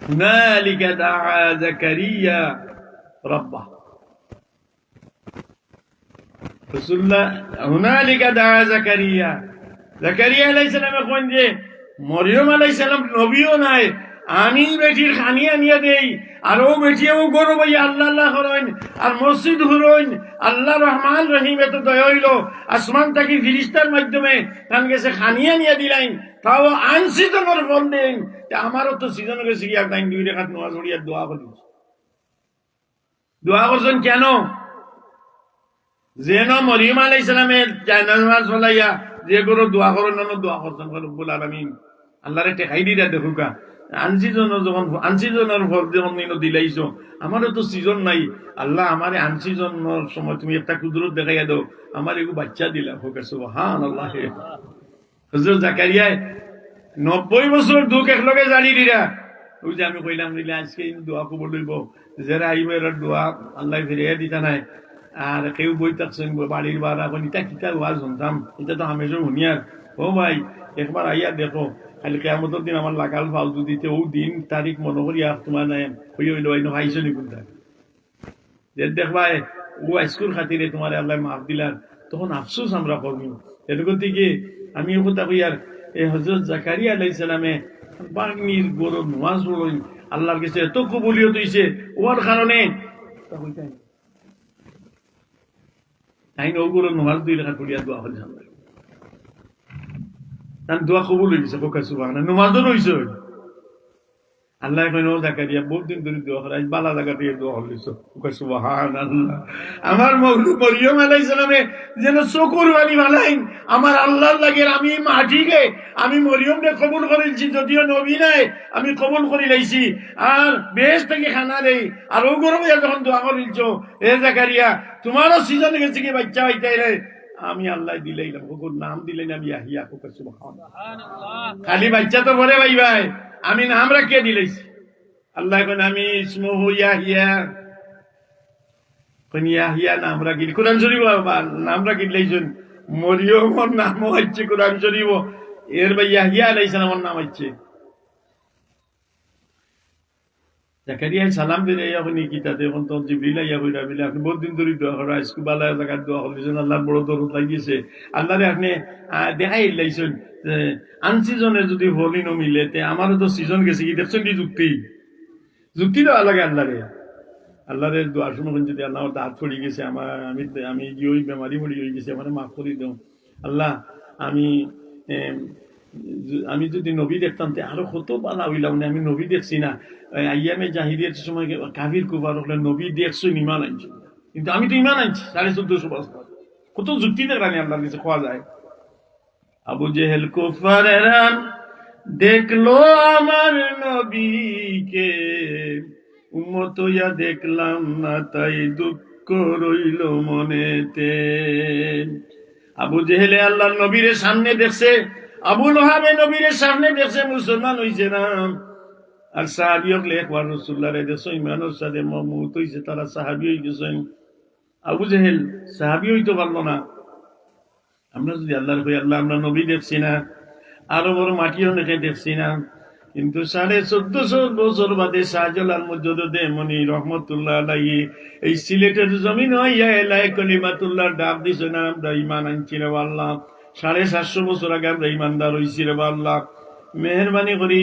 হুনালিকা দাআ জাকারিয়া রাব্বাহ, রাসূলুল্লাহ হুনালিকা দাআ জাকারিয়া। জাকারিয়া আলাইহিস সালামে কোন যে মরিয়ম আলাইহিস সালাম নবীও নাই, আমি বেটির খানি আনিয়া দেই, আর ও বেটিও গরব হইয়া আল্লাহ আল্লাহ করেন, আর মসজিদ হুরইন। আল্লাহ রহমান রহিম এত দয়া হইল, আসমান থেকে ফিরিস্তার মাধ্যমে কান গেছে খানি আনিয়া দিলাইন, তাও আনসিজনের ফল দেন। আমারও তো সিজন গেছে গিয়া টাইম 2 রাকাত নামাজ পড়িয়া দোয়া করি। দোয়া করছেন কেন? যেন মরিয়ম আলাইহিস সালামের জানাজাত চলাইয়া যে গরো দোয়া করেন না, দোয়া করছেন রব্বুল আলামিন আল্লাহরে টেকাই দিয়া দেখুকা। আনসিজনের ফল যখন দিলাইছো, আমারও তো সিজন নাই, আল্লাহ আমারে আনসিজনের সময় তুমি একটা কুদরত দেখাইয়া দাও, আমার এগু বাচ্চা দিলা। হোক সুবহানাল্লাহ। হযরত জাকারিয়া 90 বছর দুঃখ একলগে জানি দিরা। ওই যে আমি কইলাম দিলে আজকে দোয়া কবুল হইব, যারা আইব এর দোয়া আল্লাহ ফিরিয়ে দিতা নাই। আর কেউ বই থাকছেন বাড়ির বাড়া ইটা কিতা ওয়াজ শুনতাম, এটা তো হামেশা শুনিয়ার। ও ভাই একবার আইয়া দেখো, খালি কিয়ামতের দিন আমার লাগাল ফালতু দিতে ও দিন তারিখ মনে করি আর তোমার নাই হইয়া হইল আইন হাইছো নি কোনটা যে দেখবাই ও স্কুল খাতিরে তোমার আল্লাহ মাফ দিলার, তখন আফসোস আমরা করবো। এরকম থেকে আমি ও কথা কই আর এই হযরত জাকারিয়া আলাইহিস সালামে বাগনির গরু নামাজ পড়লেন, আল্লাহর কাছে এত কবুলিয়ত হইছে ওর কারণে তাই ও গরু নামাজ 2 রাকাত পড়িয়া দোয়া করি তার দোয়া কবুল হয়ে গেছে। কোকা সুবহানাল্লাহ, নামাজও রইছে। আল্লাহ কইনো জাকারিয়া বহুত দিন ধরে দোয়া করে, আজ বালা জায়গা দিয়ে দোয়া হইছে। কোকা সুবহানাল্লাহ। আমার মরিয়ম আলাইহিস সালামে যেন চকুর বানি বানাইন আমার আল্লাহর লাগে, আমি মাটিকে আমি মরিয়মকে কবুল করেছি, যদিও নবী নাই আমি কবুল করে লাইছি, আর বেশ থেকে খানা দেই। আর ও গরমে যখন দোয়া করিছ এ জাকারিয়া তোমারও সিজন গেছে কি বাচ্চা হইতে রে, আমি আল্লাহ দিলাইলাম, ওর নাম দিলেন আমি ইয়াহিয়া। খালি বাচ্চা তো বলে ভাই ভাই আমি নাম রাখিয়ে দিলাইছি। আল্লাহ কোন আমি ইসমুহু ইয়াহিয়া, কোন ইয়াহিয়া নাম রাখি কোরআন শরীফ নাম রাখি দিলাইছেন। মরিয়মর নামও হচ্ছে কোরআন শরীফ, এর ভাই ইয়াহিয়া আলাইহিস সালামের নাম হচ্ছে। জাকারিয়ায় সালাম দিলে আপনি কিতাতে এখন তো জিবরিল আইয়া কইরা বলে আপনি বহুত দিন ধরে দোয়া করা আজকে বালা জায়গা দোয়া করছেন আল্লাহর বড় দরদ লাগিয়েছে আল্লাহরে আপনি দেখাই লাইছেন আনসিজনে যদি হলি ন মিলে তে আমারও তো সিজন গেছে কি দেখছেন কি যুক্তি দেওয়া লাগে আল্লাহরে দোয়া শুনুন যদি আল্লাহ দাঁত পড়ে গেছে আমার আমি ওই বেমারি পড়ে হয়ে গেছে আমার মাফ করে দাও আল্লাহ আমি যদি নবী দেখতাম তে আরো কত বালা হইলাম না আমি নবী দেখছি না আইয়ামে জাহিরিয়ার সময় কাবির কুবার হলে নবী দেখছো ইমান আনছি কিন্তু আমি তো ইমান আনছি 1450 বছর কত যুক্তি দেখানি আল্লাহর কাছে খাওয়া যায় আবু জেহেল কুফারেরা দেখলো আমার নবীকে উম্মত ইয়া দেখলাম না তাই দুঃখ রইল মনেতে আবু জেহেলে আল্লাহর নবীর সামনে দেখছে আবু লহাবে নবীর সামনে দেখছে মুসলমান হইছে না আর সাহাবী হলে একবার রাসূলুল্লাহর দেখছো ইমানের সাথে মমুত হইছে তারা সাহাবী হয়ে গেছেন আবু জেহেল সাহাবী হইতে পারলো না আমরা যদি আল্লাহর কই আল্লাহ আমরা নবী দেখছি না আরো বড় মাটিও দেখছি না কিন্তু 1450 বছর বাদে শাহজালাল মুজাদ্দিদ মনি রহমতুল্লাহ আলাইহি এই সিলেটের জমিন হইয়া এলায় কলিমাতুল্লাহ ডাক দিছে না আমরা ঈমান আনছি রে আল্লাহ 750 বছর আগে আমরা ঈমানদার হইছি রে আল্লাহ মেহেরবানি করি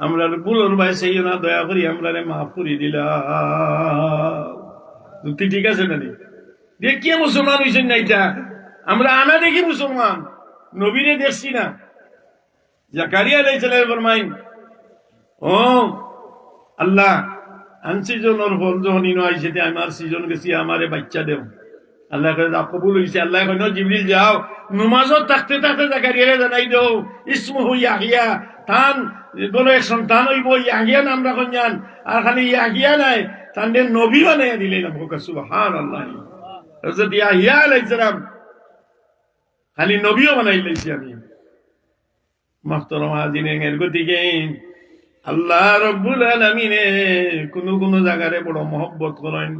আমরা ভুলর ভাই সেই না দয়া করি আমরা রে মাফ করে দিলা যুক্তি ঠিক আছে না দেখিয়ে মুসলমান হইছেন না এটা আমরা আনা দেখি মুসলমান নবীরে দেখছি না জাকারিয়া আলাইহিস সালাম ফরমাইন ও আল্লাহ আনসিজনের ফল যখন ইনো আইছে আমার সিজন গেছি আমারে বাচ্চা দেও আল্লাহ কবুল হইছে আল্লাহ কইন জিবরিল যাও নামাজত থাকতে থাকতে জাকারিয়ারে জানাই দাও ইসমুহু ইয়াহিয়া তান বলো এক সন্তান হইব ইয়াহিয়া নাম রাখুন জান আর খালি ইয়াহিয়া নাই তানদের নবী বানাইয়া দিলেন সুবহানাল্লাহ হযরত ইয়াহিয়া আলাইহিস সালাম খালি নবীও বানাই লাইছি আমি মাহতারাম হাজিরিন এর গতিকে আল্লাহ রব্বুল আলামিনে কোন জায়গারে বড় মহব্বত করেন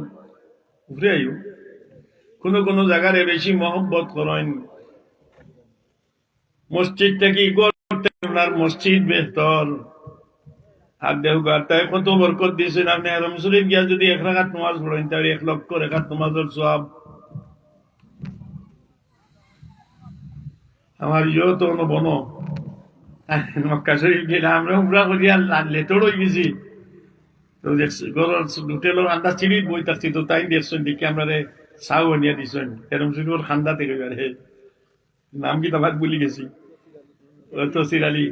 ঘুরে আইও কোন জায়গারে বেশি মহব্বত করেন মসজিদ থেকে করতে আপনার মসজিদ বেহতর আর দেহ গাতায় কত বরকত দিয়েছেন আপনি হারম শরীফ গিয়া যদি 1 রাকাত নামাজ পড়েন তাহলে 1 লক্ষ রাকাত নামাজের সওয়াব আমার ইও তো বনো মক্কা শরীফ গেলে আমরা উমরা করিয়া লেটর হয়ে গেছি তো দেখছি হোটেলের আন্দাজ চিড়িত বই থাকছি তো তাই দেখছেন দেখি আমরা চাও আনিয়া দিছেন এরম শরীফের খান্দা থেকে নাম কি তোমার বলি গেছি তো সিরালি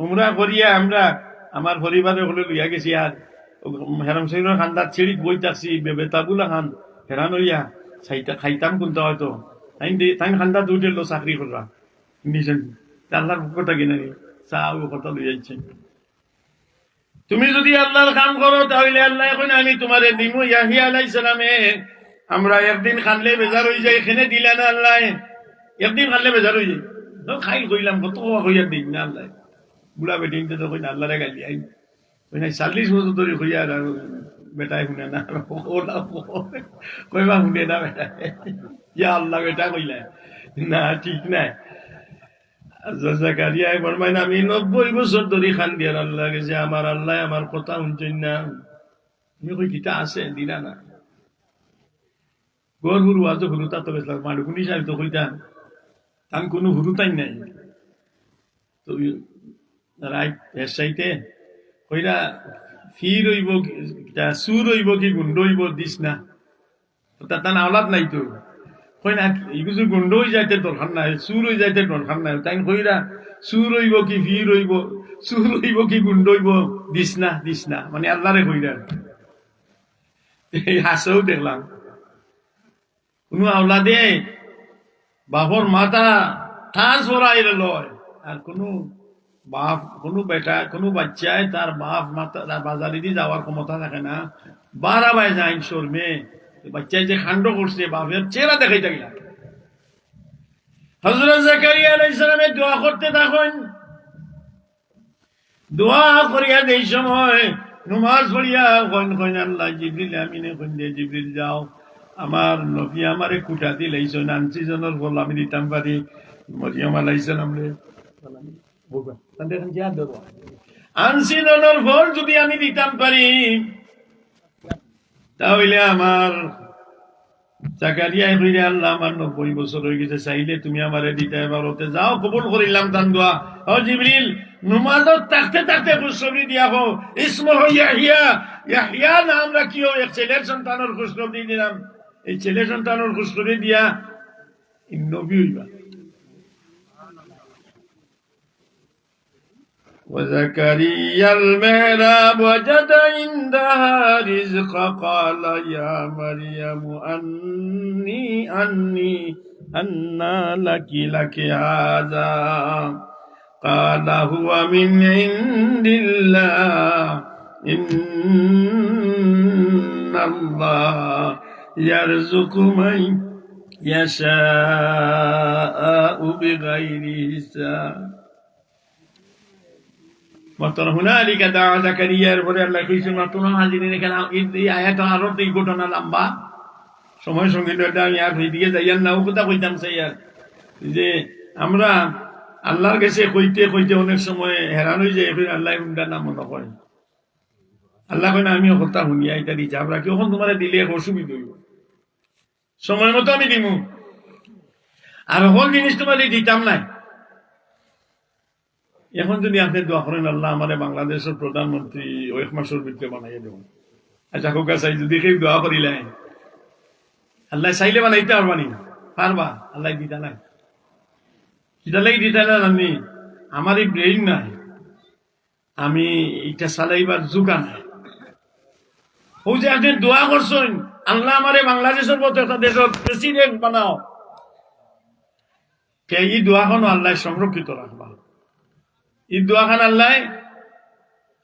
উমরা করিয়া আমরা আমার পরিবারে হলে লইয়া গেছি আর হেরাম শরীফের খান্দার চিড়িত বই থাকছি বেতাগুলা খান হেরান হইয়া খাইতাম কোনটা হয়তো তাই খান্দা দুটেল চাকরি করবা নিছেন আল্লাহর কথা কিনা চাও কথা লই যাচ্ছেন তুমি যদি আল্লাহর কাম করো তাহলে আল্লাহ এখন আমি তোমারে দিমু ইয়াহিয়া আলাইহিস সালামে আমরা একদিন খানলে বেজার হয়ে যাই এখানে দিলা না আল্লাহ একদিন খানলে বেজার হয়ে যায় খাইল কইলাম কত হইয়া দিন না আল্লাহ বুড়া বেটি তো কই না আল্লাহরে গালি আই কই না 40 বছর ধরে হইয়া আর বেটাই শুনে না কইবা শুনে না বেটা ইয়া আল্লাহ বেটা কইলা না ঠিক না জাকারিয়া ফরমাইন আমি 90 বছর ধরে খান দিয়ার আল্লাহ গেছে আমার আল্লাহ আমার কথা শুনছেন না আমি কই কিতা আছে দিলা না গোর হুরু আজ হুরুতা তো বেসলাম মাডুকুনি সাহেব তো কইতা তান কোনো হুরুতাই নাই তো রাইট এসাইতে কইরা ফির হইব সুর হইব কি গুন্ড হইব দিস না তান আওলাদ নাই তো কই না ইগুজু গুন্ড হয়ে যাইতে দরকার নাই সুর হয়ে যাইতে দরকার নাই তাই কইরা সুর হইব কি ফির হইব সুর হইব কি গুন্ড হইব দিস না মানে আল্লাহরে কইরা এই হাসেও দেখলাম কোন আওলাদে বাপর মাথা ঠাস ভরাই লয় আর কোনো বেটা কোনো বাচ্চায় তার বাপ মাথা বাজারে দিয়ে যাওয়ার ক্ষমতা থাকে না 12 বাজে আইন শর্মে বাচ্চায় যে খান্ড করছে বাপের চেহারা দেখাই থাকলাম হযরত জাকারিয়া আলাইহিস সালামে দোয়া করতে থাকেন দোয়া করিয়া এই সময় নামাজ পড়িয়া কইন আল্লাহ জিবরিল আমিনে কইন দে জিবরিল যাও আমার নবী আমারে কুটা দিলাইছেন আনসিজনের ফল আমি দিতাম পারি মরিয়ম আলাইহিস সালাম রে আনসিলনের ফল যদি আমি দিতাম পারি, তাহলে আমার জাকারিয়ায় কইরে, আল্লাহ আমার 90 বছর হয়ে গেছে, চাইলে তুমি আমারে দিতে পারোতে, যাও কবুল করিলাম তান দোয়া। ও জিবরিল, নুমাজত থাকতে থাকতে খুশখবরি দিয়া হো, ইসমহ ইয়াহিয়া, ইয়াহিয়া নাম রাখিও, এক ছেলের সন্তানের খুশখবরি দিলাম। এই ছেলে সন্তানের খুশখবরি দিয়া নবী হইবা। وزكريا المهراب وجد عندها رزقا قال يا مريم أنى لك هذا قال هو من عند الله إن الله يرزق من يشاء بغير حساب মাত্র হুনালিকা দাওয়া জাকারিয়ার পরে আল্লাহ কইছেন মাত্র হাজিরিন। এখানে এই আয়াত আরো এই ঘটনা লম্বা, সময় সঙ্গে আমি আর দিকে যাইয়ার নাও কথা কইতাম চাইয়ার যে আমরা আল্লাহর কাছে কইতে কইতে অনেক সময় হেরান হয়ে যায়, ফির আল্লাহ হুন্ডার নাম মনে করেন। আল্লাহ কই না আমি কথা শুনিয়া এটা দিচ্ছি, আমরা কি ওখান তোমার দিলে এক অসুবিধা হইব, সময় মতো আমি দিমু, আর ওখান জিনিস তোমার দিতাম নাই। এখন যদি আপনি দোয়া করেন আল্লাহ আমার বাংলাদেশের প্রধানমন্ত্রী এক মাসের ভিতরে বানাইয়া দেব, আচ্ছা কোকা চাই যদি কেউ দোয়া করিলেন আল্লাহ চাইলে বানাইতে পারবানি পারবা, আল্লাহ দিতা নাই। কিতা লাগি দিতা না আমি, আমার এই ব্রেইন নাই, আমি এটা চালাইবার যোগা নাই। ও যে আপনি দোয়া করছেন আল্লাহ আমারে বাংলাদেশের মতো একটা দেশের প্রেসিডেন্ট বানাও, কে এই দোয়াখন আল্লাহ সংরক্ষিত রাখবা। এই দোয়াখান আল্লাহ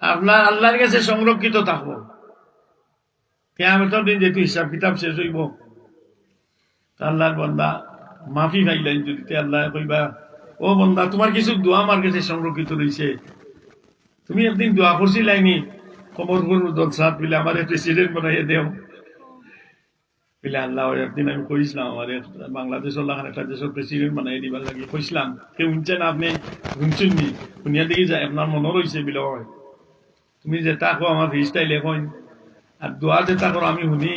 আপনার আল্লাহর কাছে সংরক্ষিত থাকবো। কিয়ামতের দিন যেহেতু হিসাব কিতাব শেষ হইব, আল্লাহর বান্দা মাফি পাইলেন যদি আল্লাহ কইবা, ও বান্দা তোমার কিছু দোয়া আমার কাছে সংরক্ষিত রয়েছে, তুমি একদিন দোয়া করছিলাইনি কমরপুর দলসাদ বলে আমার প্রেসিডেন্ট বানাইয়া দেও বলে, আল্লাহ একদিন আমি কইছিলাম আমার বাংলাদেশের লাগান একটা দেশের প্রেসিডেন্ট বানাই দিবার লাগে কইছিলাম, কেউ শুনছেন আপনি শুনছেন নি, শুনিয়া দেখি যায় আপনার মনে রয়েছে বলে, হয় তুমি যেটা কো আমার ফিস্টাই লেখন আর দোয়া যেটা করো আমি শুনি,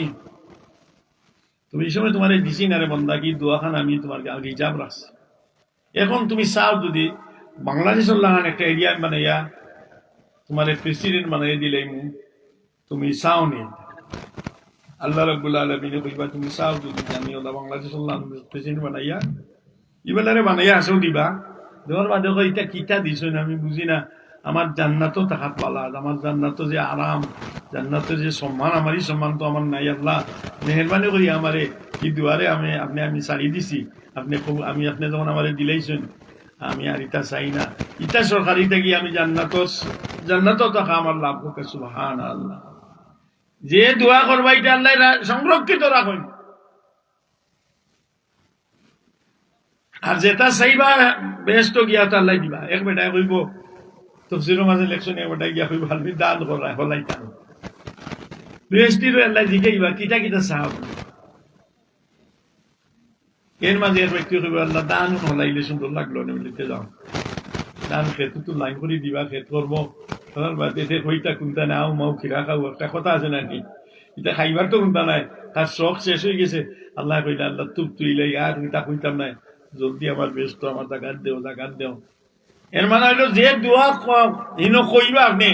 তুমি এই সময় তোমার দিছি না রে বন্দা কি দোয়াখান আমি তোমার রিজার্ভ রাখছি। এখন তুমি চাও যদি বাংলাদেশের লাগান একটা এরিয়া বানাইয়া তোমার প্রেসিডেন্ট বানাই দিলে তুমি চাও নি, আল্লাহ রাব্বুল আলামিনে কইবা তুমি চাও যদি আমি ওলা বাংলাদেশের প্রেসিডেন্ট বানাইয়া ইবেলারে বানাইয়া আসো দিবা, দেওয়ার বাদে এটা কিতা দিছ না আমি বুঝি না, আমার জান্নাতও তাহাত পালা, আমার জান্নাত যে আরাম, জান্নাত যে সম্মান, আমারই সম্মান তো আমার নাই। আল্লাহ মেহরবানি করি আমারে কি দুয়ারে আমি ছাড়ি দিছি, আমি আপনি যখন আমারে দিলেইছেন আমি আর ইটা চাই না, ইটা সরকারিটা গিয়ে আমি জান্নাতও থাকা আমার লাভ হোক। সুবহানাল্লাহ, যে দোয়া করবা এটা আল্লাহ সংরক্ষিত রাখেন, আর যেটা চাইবা বেহেশত গিয়া তো আল্লাহ দিবা। এক বেটায় কইব তফসিরের মাঝে লেখছেন, এক বেটায় গিয়া কইব আমি দান করা হলাইতাম বেহেশতির আল্লাহ জিগাইবা কিতা কিতা চাও, এর মাঝে এক ব্যক্তি কইব আল্লাহ দান হলাইলে সুন্দর লাগলো না বলিতে যাও, দান খেতে তো লাইন করে দিবা, খেত করবো বাদে কইটা কোনটা নাও মাও খিরা খাও, একটা কথা আছে নাকি, এটা খাইবার তো কোনটা নাই, তার শখ শেষ হয়ে গেছে। আল্লাহ কইলা আল্লাহ তুপ তুইলে আর এটা কইতাম নাই, জলদি আমার ব্যস্ত, আমার জাগাত দেও। এর মানে হইলো যে দোয়া ইনো কইবা আপনি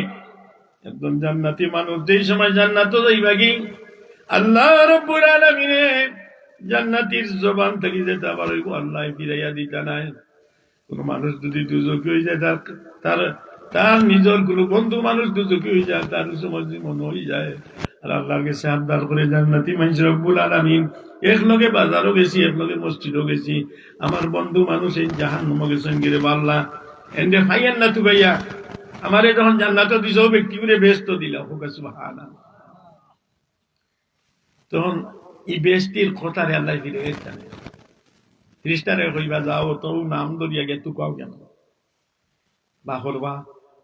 একদম জান্নাতি মানুষ, যেই সময় জান্নাতও যাইবা কি আল্লাহ রাব্বুল আলামিনে জান্নাতির জবান থেকে যেতে পারইব আল্লাহ ফিরাইয়া দিতা নাই। কোন মানুষ যদি দুজকি হয়ে যায়, তার নিজের কোনো বন্ধু মানুষ দুজকি হয়ে যায়, তার সময় মনে হয়ে যায়। আর আল্লাহর কাছে আবদার করে জান্নাতি মানুষ রব্বুল আলামিন এক লগে বাজারও গেছি, এক লগে মসজিদও গেছি, আমার বন্ধু মানুষ এই জাহান্নামে গেছেন গিরে বাল্লা এন্ডে ফাইয়ান না তু ভাইয়া আমারে যখন জান্নাতও দিছো ব্যক্তি করে বেহেশত দিলা হোক সুবহানাল্লাহ। তখন এই বেহেশতির কথারে আল্লাহ ফিরে গেছেন, খ্রিস্টানে কইবা যাও তো নাম ধরিয়া গে তু কাও কেন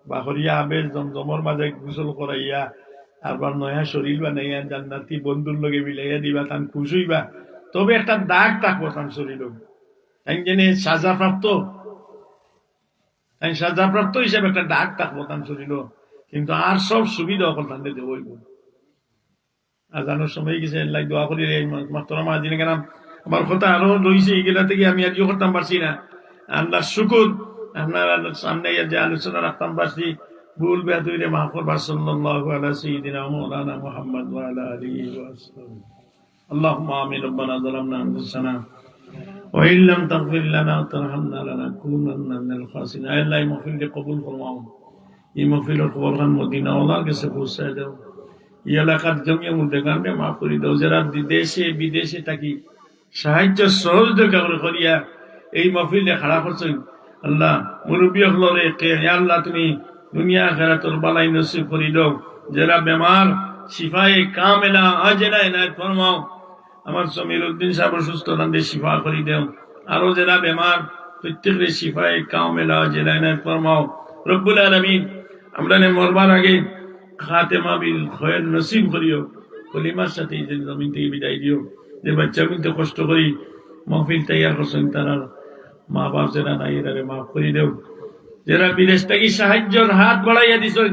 বাহরিয়া আবের জমজমর মাঝে গোসল করাইয়া আবার নয়া শরীর বানাইয়া জান্নাতি বন্ধুর লগে মিলাইয়া দিবা, তান খুশ হইবা। তবে একটা দাগ থাকবো তার শরীর, তাই জেনে সাজা প্রাপ্ত তাই সাজাপ্রাপ্ত হিসাবে একটা ডাক থাকবো তান শরীর, কিন্তু আর সব সুবিধা অকল তাদের দেব হইব। আজানোর সময় গেছে দোয়া করি রে মাত্র মাঝিনে গেলাম, আমার কথা আরো রয়েছে এগুলা থেকে আমি আর ইয়ে করতাম পারছি না। আল্লাহ শুকুর আপনার সামনে যে আলোচনা রাখতাম পারছি, ভুল বেদুইরে মাফ করবার। সাল্লাল্লাহু আলা সাইয়্যিদিনা মাওলানা মুহাম্মদ ওয়া আলা আলিহি ওয়া সাহবিহি। আল্লাহুম্মা আমিন। রব্বানা যালামনা আনফুসানা ওয়া ইন লাম তাগফির লানা ওয়া তারহামনা লানাকুনান্না মিনাল খাসিরিন। আয় আল্লাহ, এই মাহফিলকে কবুল ফরমাও। এই মাহফিলের খবরখান মদিনা ওয়ালার কাছে পৌঁছায় দাও। এই এলাকার জমিয়ে মুদ্দেগানকে মাফ করে দাও। যারা দেশে বিদেশে থাকি সাহায্য সহযোগিতা করে করিয়া এই মাহফিলে খাড়া করছেন, আল্লাহ মুরব্বী হলরে আল্লাহ তুমি দুনিয়া আখিরাতের বালাই নসিব করে দাও। যারা বেমার শিফায়ে কামেলা আজেলা এনায়েত ফরমাও। আমার সমীর উদ্দিন সাহেব সুস্থ তাদের শিফা করে দাও। আরো যারা বেমার প্রত্যেকের শিফায়ে কামেলা আজেলা এনায়েত ফরমাও। রব্বুল আলামিন আমরা মরবার আগে খাতেমা বিল খয়ের নসিব করিও। কলিমার সাথে জমিন থেকে বিদায় দিও। যে বাচ্চা কিন্তু কষ্ট করি মাহফিল তৈয়ার করছেন, তারা মা বাপ যারা নাই এরা মাফ করে দেও। যারা বিদেশ থেকে সাহায্যের হাত বাড়াইয়া দিছেন,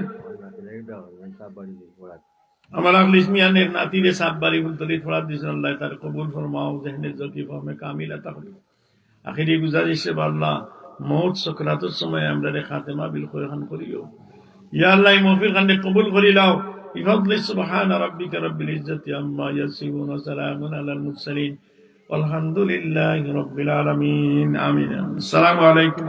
আমার আখলিস মিয়ানের নাতিরে সাত বাড়ি ফুলতলি ফোড়া দিয়েছেন, আল্লাহ তার কবুল ফরমাও। জেহনের জ্যোতি ফর্মে কামিলা তাহলে আখিরি গুজারিশ আল্লাহ মৌত সকরাতের সময় আমরা খাতেমা বিল খয়ের খান করিও। ইয়া আল্লাহ মাহফিল খানে কবুল করি লাও। বিফাদলি সুবহানা রাব্বিকা রাব্বিল ইজ্জাতি আম্মা ইয়াসিফুন ওয়া সালামুন আলাল মুরসালিন ওয়ালহামদুলিল্লাহি রাব্বিল আলামিন। আমিন। আসসালামু আলাইকুম।